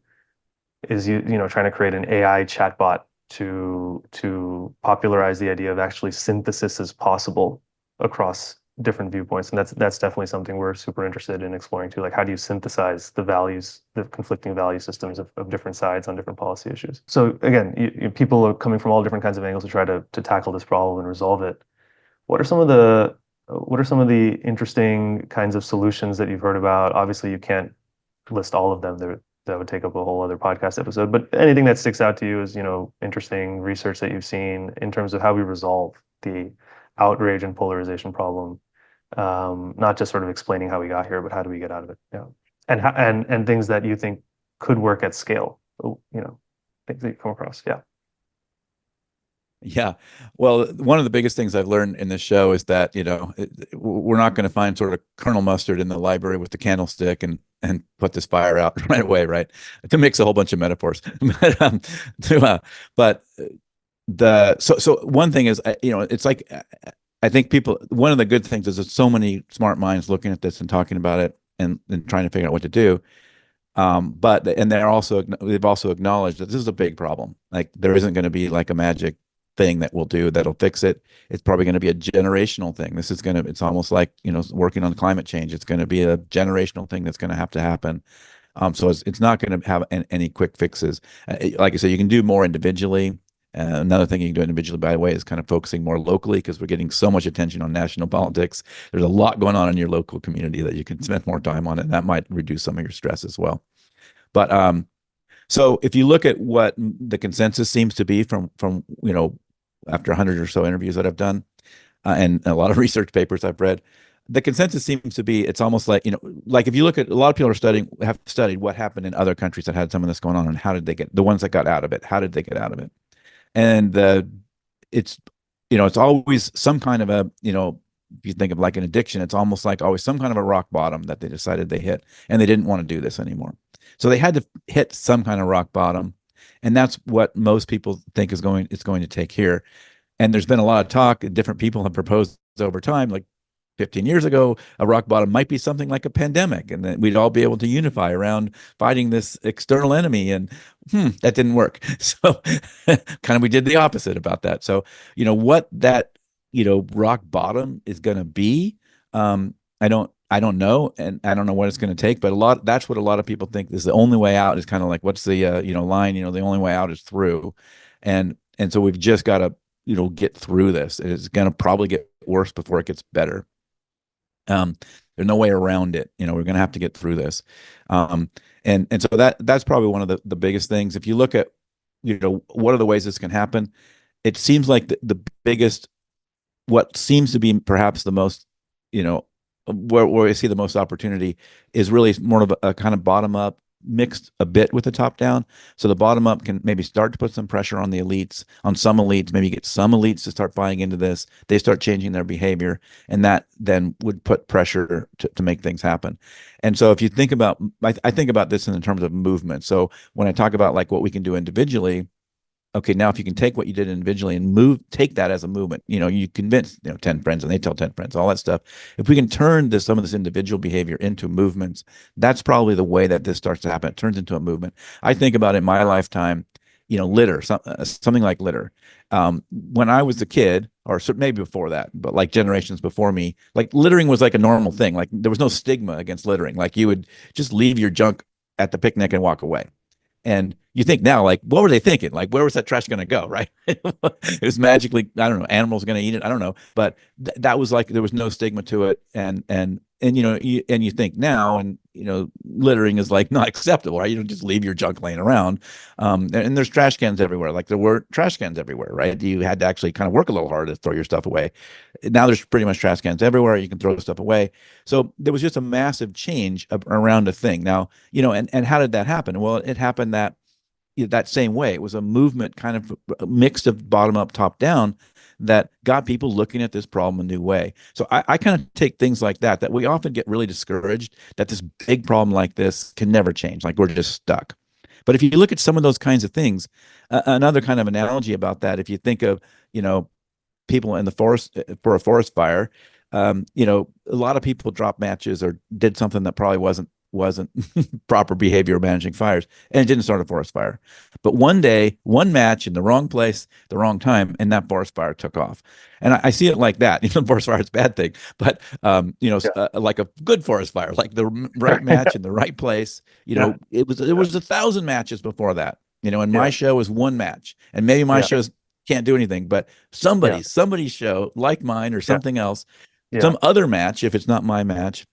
is trying to create an AI chatbot to popularize the idea of actually synthesis is possible across different viewpoints, and that's definitely something we're super interested in exploring too. Like, how do you synthesize the values, the conflicting value systems of different sides on different policy issues? So again, people are coming from all different kinds of angles to try to tackle this problem and resolve it. What are some of the interesting kinds of solutions that you've heard about? Obviously, you can't list all of them. That would take up a whole other podcast episode. But anything that sticks out to you is, interesting research that you've seen in terms of how we resolve the outrage and polarization problem. Not just sort of explaining how we got here, but how do we get out of it? Yeah. And things that you think could work at scale, things that you come across. Yeah. Yeah. Well, one of the biggest things I've learned in this show is that, we're not going to find sort of Colonel Mustard in the library with the candlestick and put this fire out right away, right? To mix a whole bunch of metaphors. But but so one thing is, it's like I think one of the good things is there's so many smart minds looking at this and talking about it and trying to figure out what to do. And they've also acknowledged that this is a big problem. Like there isn't going to be like a magic thing that'll fix it. It's probably going to be a generational thing. It's almost like, working on climate change. It's going to be a generational thing that's going to have to happen. So it's not going to have any quick fixes. Like I said, you can do more individually. Another thing you can do individually, by the way, is kind of focusing more locally because we're getting so much attention on national politics. There's a lot going on in your local community that you can spend more time on, and that might reduce some of your stress as well. But so if you look at what the consensus seems to be from after 100 or so interviews that I've done, and a lot of research papers I've read, the consensus seems to be it's almost like, like if you look at a lot of people have studied what happened in other countries that had some of this going on and how did they get the ones that got out of it, how did they get out of it? And it's it's always some kind of a, if you think of like an addiction, it's almost like always some kind of a rock bottom that they decided they hit and they didn't want to do this anymore. So they had to hit some kind of rock bottom, and that's what most people think it's going to take here. And there's been a lot of talk. Different people have proposed over time, like 15 years ago, a rock bottom might be something like a pandemic, and then we'd all be able to unify around fighting this external enemy. And that didn't work. So kind of we did the opposite about that. So what that rock bottom is going to be, I don't know, and I don't know what it's going to take, but that's what a lot of people think is the only way out is kind of like, what's the line, the only way out is through. And so we've just got to get through this. It's going to probably get worse before it gets better. There's no way around it. We're going to have to get through this. And so that's probably one of the biggest things. If you look at what are the ways this can happen, it seems like the biggest, what seems to be perhaps the most, where I see the most opportunity is really more of a kind of bottom up mixed a bit with the top down. So the bottom up can maybe start to put some pressure on the elites, on some elites, maybe get some elites to start buying into this. They start changing their behavior, and that then would put pressure to make things happen. And so if you think about, I think about this in terms of movement. So when I talk about like what we can do individually, okay, now if you can take what you did individually and take that as a movement, you convince, 10 friends and they tell 10 friends, all that stuff. If we can turn some of this individual behavior into movements, that's probably the way that this starts to happen. It turns into a movement. I think about it in my lifetime, litter, something like litter. When I was a kid, or maybe before that, but like generations before me, like littering was like a normal thing. Like there was no stigma against littering. Like you would just leave your junk at the picnic and walk away. And you think now, like, what were they thinking? Like, where was that trash going to go? Right? It was magically, I don't know, animals going to eat it. I don't know, but that was like there was no stigma to it, and you think now, and littering is like not acceptable, right? You don't just leave your junk laying around, and there's trash cans everywhere. Like there were trash cans everywhere, right? You had to actually kind of work a little hard to throw your stuff away. Now there's pretty much trash cans everywhere. You can throw stuff away. So there was just a massive change around a thing. Now, and how did that happen? Well, it happened that same way. It was a movement kind of mixed of bottom up, top down that got people looking at this problem a new way. So I kind of take things like that we often get really discouraged that this big problem like this can never change. Like we're just stuck. But if you look at some of those kinds of things, another kind of analogy about that, if you think of, people in the forest for a forest fire, a lot of people dropped matches or did something that probably wasn't proper behavior managing fires, and it didn't start a forest fire. But one day, one match in the wrong place, the wrong time, and that forest fire took off. And I see it like that. Forest fire is a bad thing, but Yeah. like a good forest fire, like the right match in the right place. Yeah. It was 1,000 matches before that. And my Yeah. show is one match, and maybe my Yeah. shows can't do anything, but Yeah. somebody's show like mine or Yeah. something else, Yeah. some other match, if it's not my match,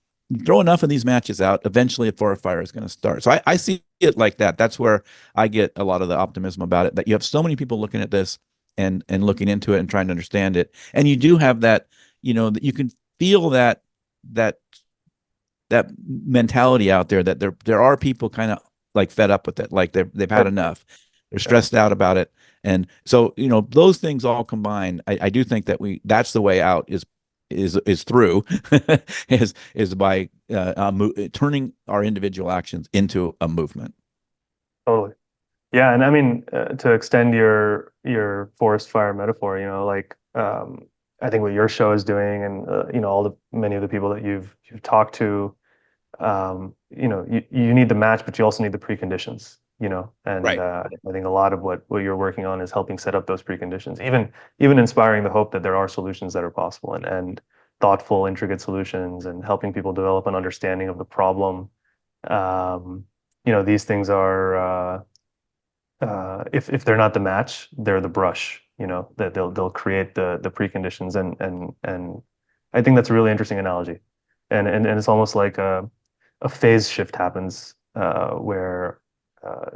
throw enough of these matches out, eventually a forest fire is going to start. So I see it like that. That's where I get a lot of the optimism about it, that you have so many people looking at this and looking into it and trying to understand it. And you do have that, that you can feel that that mentality out there, that there are people kind of like fed up with it, like they've had Right. enough, they're Yeah. stressed out about it. And so those things all combined, I do think that that's the way out is through is by turning our individual actions into a movement. Totally. Yeah, and I mean, to extend your forest fire metaphor, like I think what your show is doing, and all the many of the people that you've talked to, you need the match, but you also need the preconditions, and Right. I think a lot of what you're working on is helping set up those preconditions, even inspiring the hope that there are solutions that are possible, and thoughtful, intricate solutions, and helping people develop an understanding of the problem. These things are. If they're not the match, they're the brush, that they'll create the preconditions, and I think that's a really interesting analogy. And it's almost like a phase shift happens where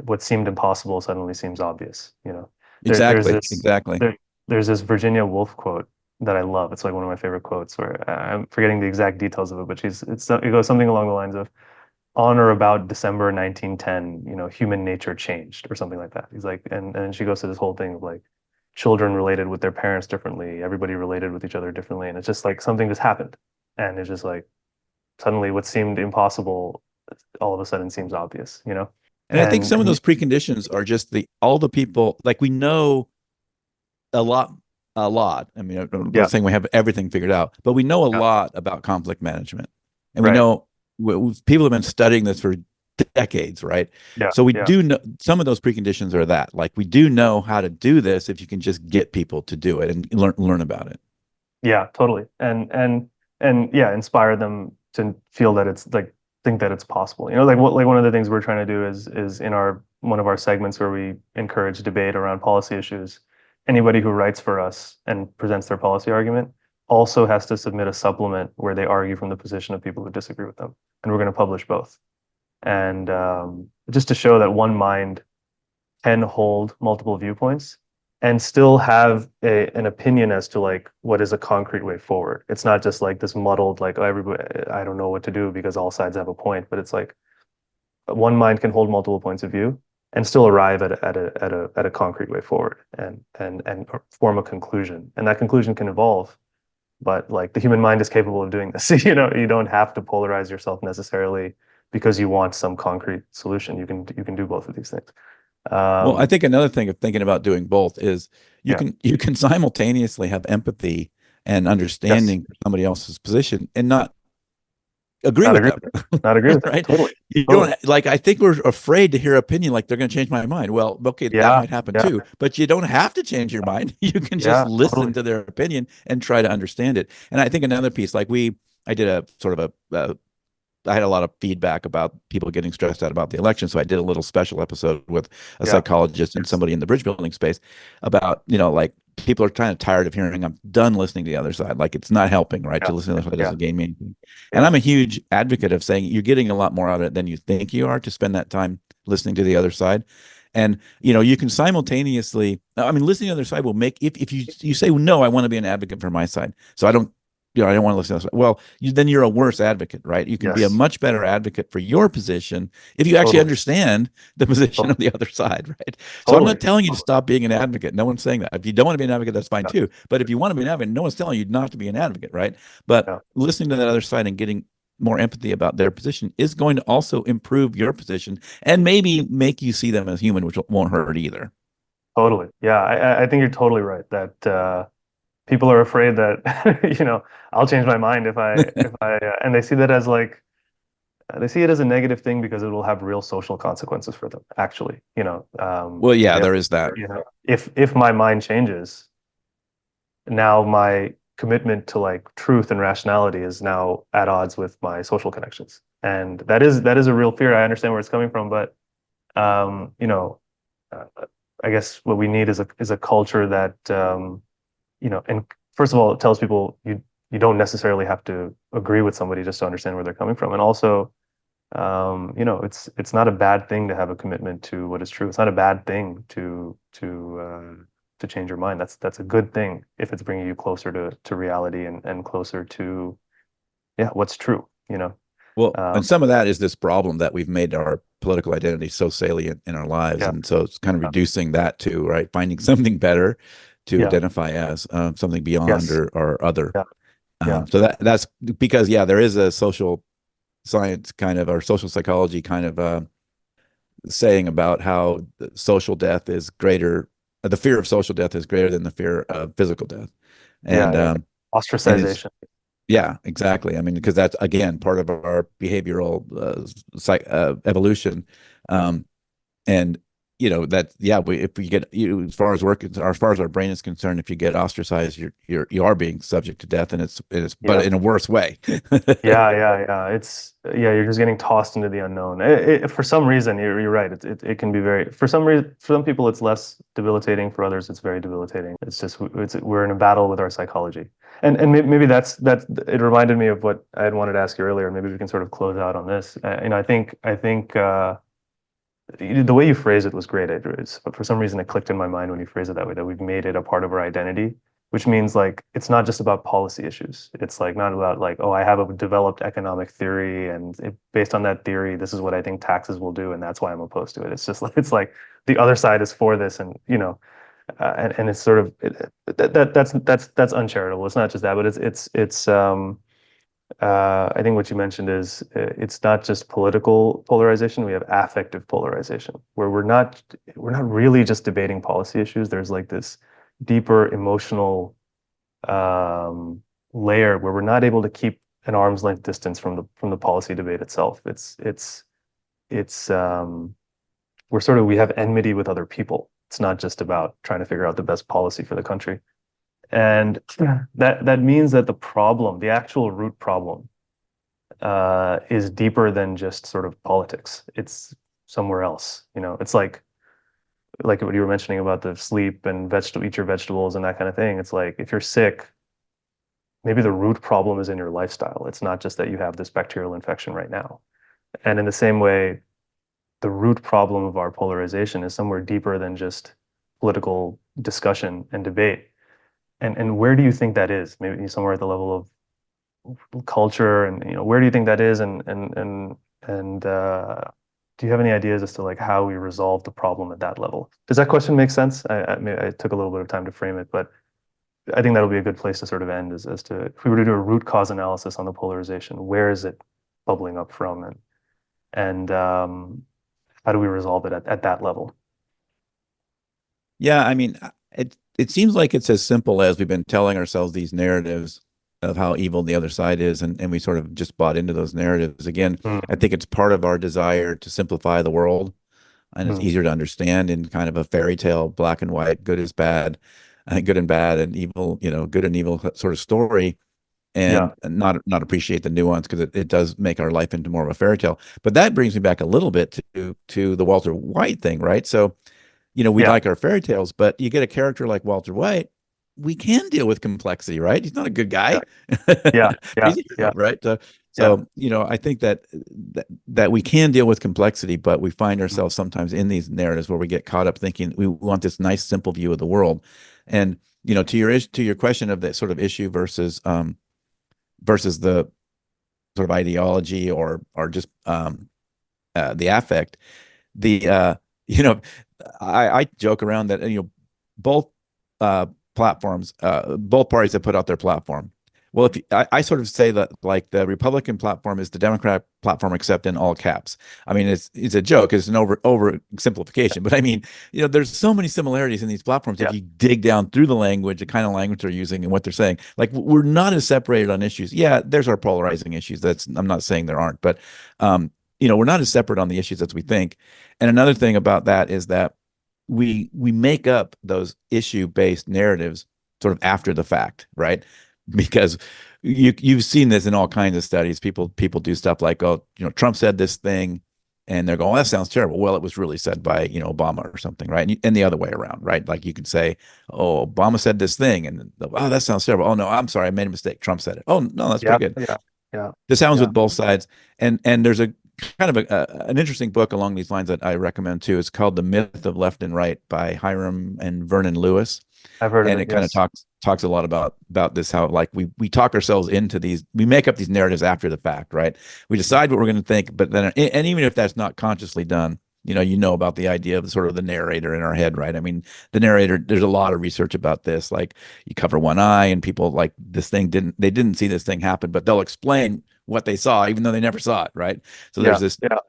what seemed impossible suddenly seems obvious. There's Exactly. this Exactly. there's this Virginia Woolf quote that I love. It's like one of my favorite quotes, where I'm forgetting the exact details of it, but it goes something along the lines of, on or about December 1910, human nature changed, or something like that. He's like, and she goes to this whole thing of like children related with their parents differently, everybody related with each other differently, and it's just like something just happened, and it's just like suddenly what seemed impossible all of a sudden seems obvious, And I think some of and those preconditions are just all the people, like we know a lot, a lot. I mean, I'm not yeah, saying we have everything figured out, but we know a yeah, lot about conflict management, and we right, know people have been studying this for decades, right? yeah, So we yeah, do know some of those preconditions are that, like, we do know how to do this if you can just get people to do it and learn about it. yeah, totally, and yeah, inspire them to feel that it's like, think that it's possible. Like one of the things we're trying to do is in our one of our segments where we encourage debate around policy issues. Anybody who writes for us and presents their policy argument also has to submit a supplement where they argue from the position of people who disagree with them, and we're going to publish both. And just to show that one mind can hold multiple viewpoints and still have an opinion as to like what is a concrete way forward. It's not just like this muddled, like, oh, everybody, I don't know what to do because all sides have a point, but it's like one mind can hold multiple points of view and still arrive at a concrete way forward and form a conclusion. And that conclusion can evolve, but like the human mind is capable of doing this. You don't have to polarize yourself necessarily because you want some concrete solution. You can do both of these things. Well, I Um, think another thing of thinking about doing both is yeah. you can simultaneously have empathy and Yes. understanding for somebody else's position and not agree Not with agree them. with that. Not agree with that. Right? Totally. You Totally. don't like, I think we're afraid to hear opinion like they're going to change my mind. Well, okay, that Yeah. might happen Yeah. too, but you don't have to change your mind. You can just Yeah. listen Totally. to their opinion and try to understand it. And I think another piece, like I did a sort of I had a lot of feedback about people getting stressed out about the election. So I did a little special episode with a Yeah. psychologist and somebody in the bridge building space about, like people are kind of tired of hearing, I'm done listening to the other side. Like it's not helping, right? Yeah. To listen to the other side Yeah. doesn't gain me anything. And Yeah. I'm a huge advocate of saying you're getting a lot more out of it than you think you are to spend that time listening to the other side. And you can simultaneously, I mean, listening to the other side will make if you say no, I want to be an advocate for my side. So I don't want to listen to this. Well, then you're a worse advocate, right? You can be a Yes. much better advocate for your position if you actually Totally. understand the position Totally. of the other side, right? So I'm Totally. not telling you to stop being an advocate. No one's saying that. If you don't want to be an advocate, that's fine Yeah. too. But if you want to be an advocate, no one's telling you not to be an advocate, right? But Yeah. listening to that other side and getting more empathy about their position is going to also improve your position and maybe make you see them as human, which won't hurt either. Totally. Yeah. I think you're totally right that people are afraid that I'll change my mind if I and they see that as like they see it as a negative thing because it will have real social consequences for them. Actually, Well, yeah, they there is that. if my mind changes, now my commitment to like truth and rationality is now at odds with my social connections, and that is a real fear. I understand where it's coming from, but um, you know, uh, I guess what we need is a culture that and first of all, it tells people you don't necessarily have to agree with somebody just to understand where they're coming from, and also it's not a bad thing to have a commitment to what is true. It's not a bad thing to change your mind. That's a good thing if it's bringing you closer to reality and closer to what's true. Well, Um, and some of that is this problem that we've made our political identity so salient in our lives. yeah, And so it's kind of reducing that to, right, finding something better to yeah, identify as something beyond yes, or other. yeah, yeah, So that's because, yeah, there is a social science kind of or social psychology kind of saying about how social death is greater, the fear of social death is greater than the fear of physical death. yeah, And, yeah. um, and it's, Ostracization. yeah, exactly. I mean, because that's again part of our behavioral evolution, um, and that yeah, if we get as far as as far as our brain is concerned, if you get ostracized, you are being subject to death, and it's but Yeah. in a worse way. Yeah, yeah, yeah. You're just getting tossed into the unknown. For some reason, you're right. It can be very, for some reason, for some people, it's less debilitating. For others, it's very debilitating. It's just, we're in a battle with our psychology. And maybe it reminded me of what I had wanted to ask you earlier. Maybe we can sort of close out on this. I think the way you phrased it was great. But for some reason, it clicked in my mind when you phrased it that way, that we've made it a part of our identity, which means like it's not just about policy issues. It's like not about like, oh, I have a developed economic theory, and based on that theory, this is what I think taxes will do, and that's why I'm opposed to it. It's just like the other side is for this, and and it's sort of that's uncharitable. It's not just that, but I think what you mentioned is it's not just political polarization. We have affective polarization, where we're not really just debating policy issues. There's like this deeper emotional layer where we're not able to keep an arm's length distance from the policy debate itself. It's we have enmity with other people. It's not just about trying to figure out the best policy for the country. And that means that the actual root problem, is deeper than just sort of politics. It's somewhere else. It's like what you were mentioning about the sleep and eat your vegetables and that kind of thing. It's like if you're sick, maybe the root problem is in your lifestyle. It's not just that you have this bacterial infection right now. And in the same way, the root problem of our polarization is somewhere deeper than just political discussion and debate. And where do you think that is? Maybe somewhere at the level of culture, and where do you think that is? And do you have any ideas as to like how we resolve the problem at that level? Does that question make sense? I took a little bit of time to frame it, but I think that'll be a good place to sort of end as to if we were to do a root cause analysis on the polarization, where is it bubbling up from, and how do we resolve it at that level? Yeah, I mean, it seems like it's as simple as we've been telling ourselves these narratives of how evil the other side is, and we sort of just bought into those narratives. Again, I Mm, think it's part of our desire to simplify the world, and it's mm, easier to understand in kind of a fairy tale, black and white, good is bad, good and bad, and evil, good and evil sort of story, yeah, and not appreciate the nuance because it does make our life into more of a fairy tale. But that brings me back a little bit to the Walter White thing, right? So we yeah, like our fairy tales, but you get a character like Walter White, we can deal with complexity, right? He's not a good yeah, guy, yeah, but yeah, he's a yeah, hero, right? So, yeah. so I think that we can deal with complexity, but we find Mm, ourselves sometimes in these narratives where we get caught up thinking we want this nice, simple view of the world. And to your question of the sort of issue versus the sort of ideology or just the affect, the you know I joke around that both platforms, both parties have put out their platform. Well, if I sort of say that like the Republican platform is the Democrat platform, except in all caps. I mean, it's a joke, it's an oversimplification, but I mean, there's so many similarities in these platforms if yeah, you dig down through the language, the kind of language they're using, and what they're saying. Like we're not as separated on issues. Yeah, there's our polarizing issues. I'm not saying there aren't, but we're not as separate on the issues as we think. And another thing about that is that we make up those issue-based narratives sort of after the fact, right? Because you've seen this in all kinds of studies. People do stuff like, oh, Trump said this thing, and they're going, oh, that sounds terrible. Well, it was really said by Obama or something, right? And the other way around, right? Like you could say, oh, Obama said this thing, and oh, that sounds terrible. Oh no, I'm sorry, I made a mistake. Trump said it. Oh no, that's yeah, pretty good. yeah, yeah, This happens yeah. with both sides, and there's a kind of an interesting book along these lines that I recommend too. It's called The Myth of Left and Right by Hiram and Vernon Lewis, I've heard of and it. it kind of Yes. talks a lot about this, how like we talk ourselves into these, we make up these narratives after the fact, right? We decide what we're going to think, but then, and even if that's not consciously done, about the idea of sort of the narrator in our head, right? I mean, the narrator, there's a lot of research about this. Like you cover one eye and people like they didn't see this thing happen, but they'll explain what they saw, even though they never saw it, right? So there's Yeah, this, yeah,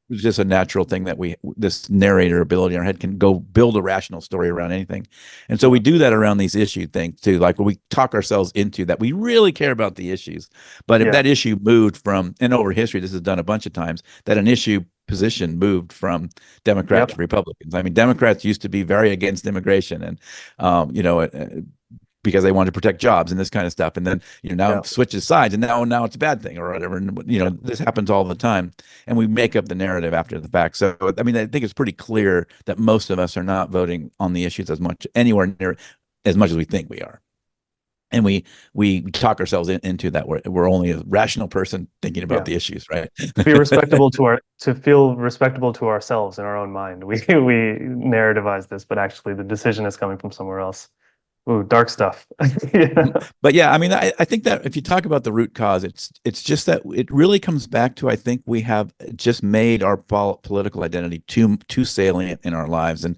it's just a natural thing that this narrator ability in our head can go build a rational story around anything. And so we yeah, do that around these issue things too, like where we talk ourselves into that we really care about the issues. But if yeah, that issue moved from, and over history, this is done a bunch of times, that an issue position moved from Democrat to yep, Republicans. I mean, Democrats used to be very against immigration and, because they wanted to protect jobs and this kind of stuff. And then, now yeah, switches sides and now it's a bad thing or whatever. And, yeah, this happens all the time. And we make up the narrative after the fact. So, I mean, I think it's pretty clear that most of us are not voting on the issues anywhere near as much as we think we are. And we talk ourselves into that. We're only a rational person thinking about yeah. the issues, right? To feel respectable to ourselves in our own mind. We narrativize this, but actually the decision is coming from somewhere else. Ooh, dark stuff. Yeah. But yeah, I mean, I think that if you talk about the root cause, it's just that it really comes back to, I think we have just made our political identity too salient in our lives, and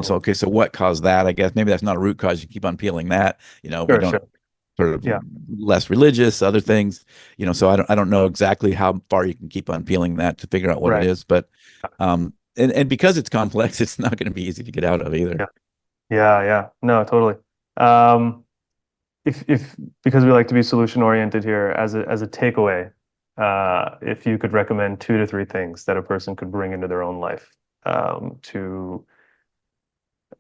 so Mhm. okay, so what caused that? I guess maybe that's not a root cause. You keep on peeling that. We Sure, don't sure. sort of Yeah, less religious, other things. So I don't know exactly how far you can keep on peeling that to figure out what it right. is, but and because it's complex, it's not going to be easy to get out of either. Yeah, yeah, yeah. No, totally. Um, if because we like to be solution oriented here, as a takeaway, if you could recommend 2 to 3 things that a person could bring into their own life, to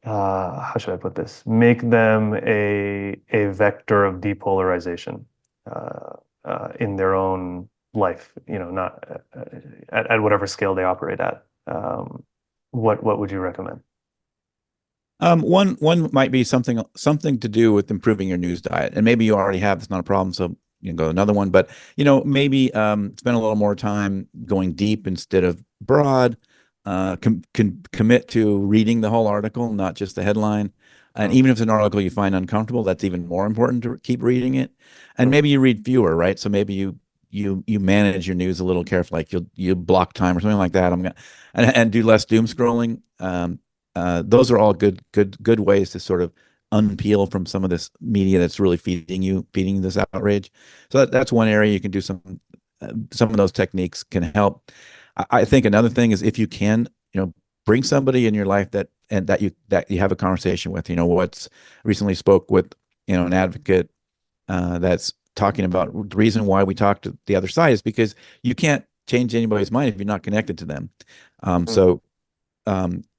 how should I put this? Make them a vector of depolarization in their own life. Not at whatever scale they operate at. What would you recommend? One might be something to do with improving your news diet, and maybe you already have. It's not a problem, so you can go another one. But maybe spend a little more time going deep instead of broad. Commit to reading the whole article, not just the headline. And Mm, even if it's an article you find uncomfortable, that's even more important to keep reading it. And mm, maybe you read fewer, right? So maybe you you manage your news a little carefully, like you block time or something like that. I'm gonna and do less doom scrolling. Those are all good ways to sort of unpeel from some of this media that's really feeding this outrage. So that's one area you can do some of those techniques can help. I think another thing is if you can, bring somebody in your life that you have a conversation with. What's recently spoke with an advocate that's talking about the reason why we talk to the other side is because you can't change anybody's mind if you're not connected to them. Mm. So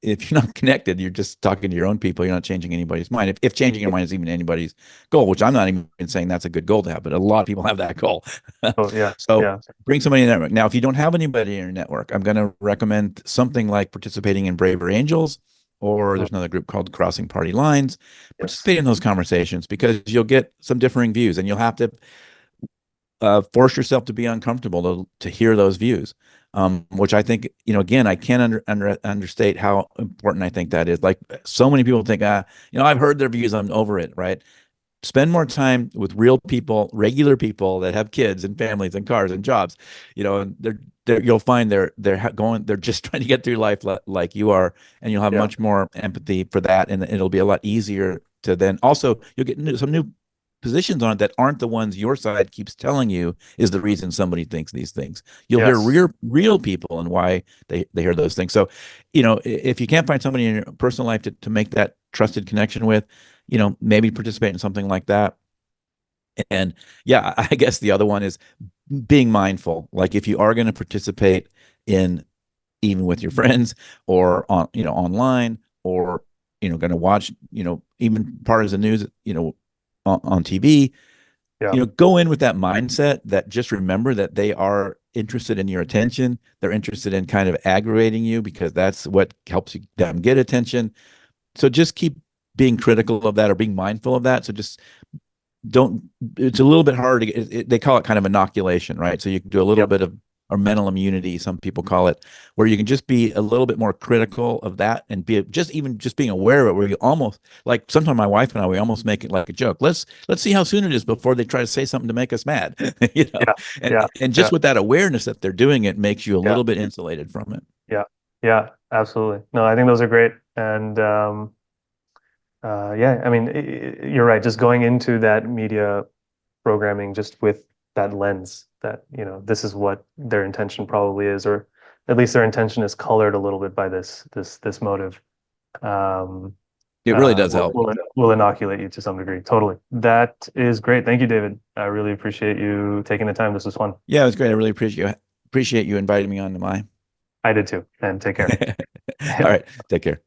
if you're not connected, you're just talking to your own people. You're not changing anybody's mind. If changing your mind is even anybody's goal, which I'm not even saying that's a good goal to have, but a lot of people have that goal. Oh, yeah. So Yeah. bring somebody in the network. Now, if you don't have anybody in your network, I'm going to recommend something like participating in Braver Angels, or Mm. there's another group called Crossing Party Lines. Yes. Participate in those conversations because you'll get some differing views, and you'll have to force yourself to be uncomfortable to hear those views, which I think, again, I can't understate how important I think that is. Like so many people think, I've heard their views, I'm over it, right? Spend more time with real people, regular people that have kids and families and cars and jobs, and you'll find they're just trying to get through life like you are, and you'll have Yeah. much more empathy for that, and it'll be a lot easier to then also you'll get some new positions on it that aren't the ones your side keeps telling you is the reason somebody thinks these things. You'll hear Yes. real people and why they hear those things. So, if you can't find somebody in your personal life to make that trusted connection with, maybe participate in something like that. And yeah, I guess the other one is being mindful. Like if you are going to participate in even with your friends or online or going to watch even part of the news on TV, Yeah. go in with that mindset that just remember that they are interested in your attention. They're interested in kind of aggravating you because that's what helps them get attention. So just keep being critical of that or being mindful of that. So just don't, it's a little bit hard to get, they call it kind of inoculation, right? So you can do a little Yep. bit of, or mental immunity, some people call it, where you can just be a little bit more critical of that and be just being aware of it, where you almost like sometimes my wife and I, we almost make it like a joke. Let's see how soon it is before they try to say something to make us mad, Yeah. and Yeah. just Yeah. with that awareness that they're doing it makes you a Yeah. little bit insulated from it. Yeah. Yeah. Absolutely. No, I think those are great. And yeah, I mean, you're right. Just going into that media programming just with that lens that, this is what their intention probably is, or at least their intention is colored a little bit by this motive. Um, It really does help. will inoculate you to some degree. Totally. That is great. Thank you, David. I really appreciate you taking the time. This was fun. Yeah, it was great. I really appreciate you inviting me on to my. I did too. And take care. All right, take care.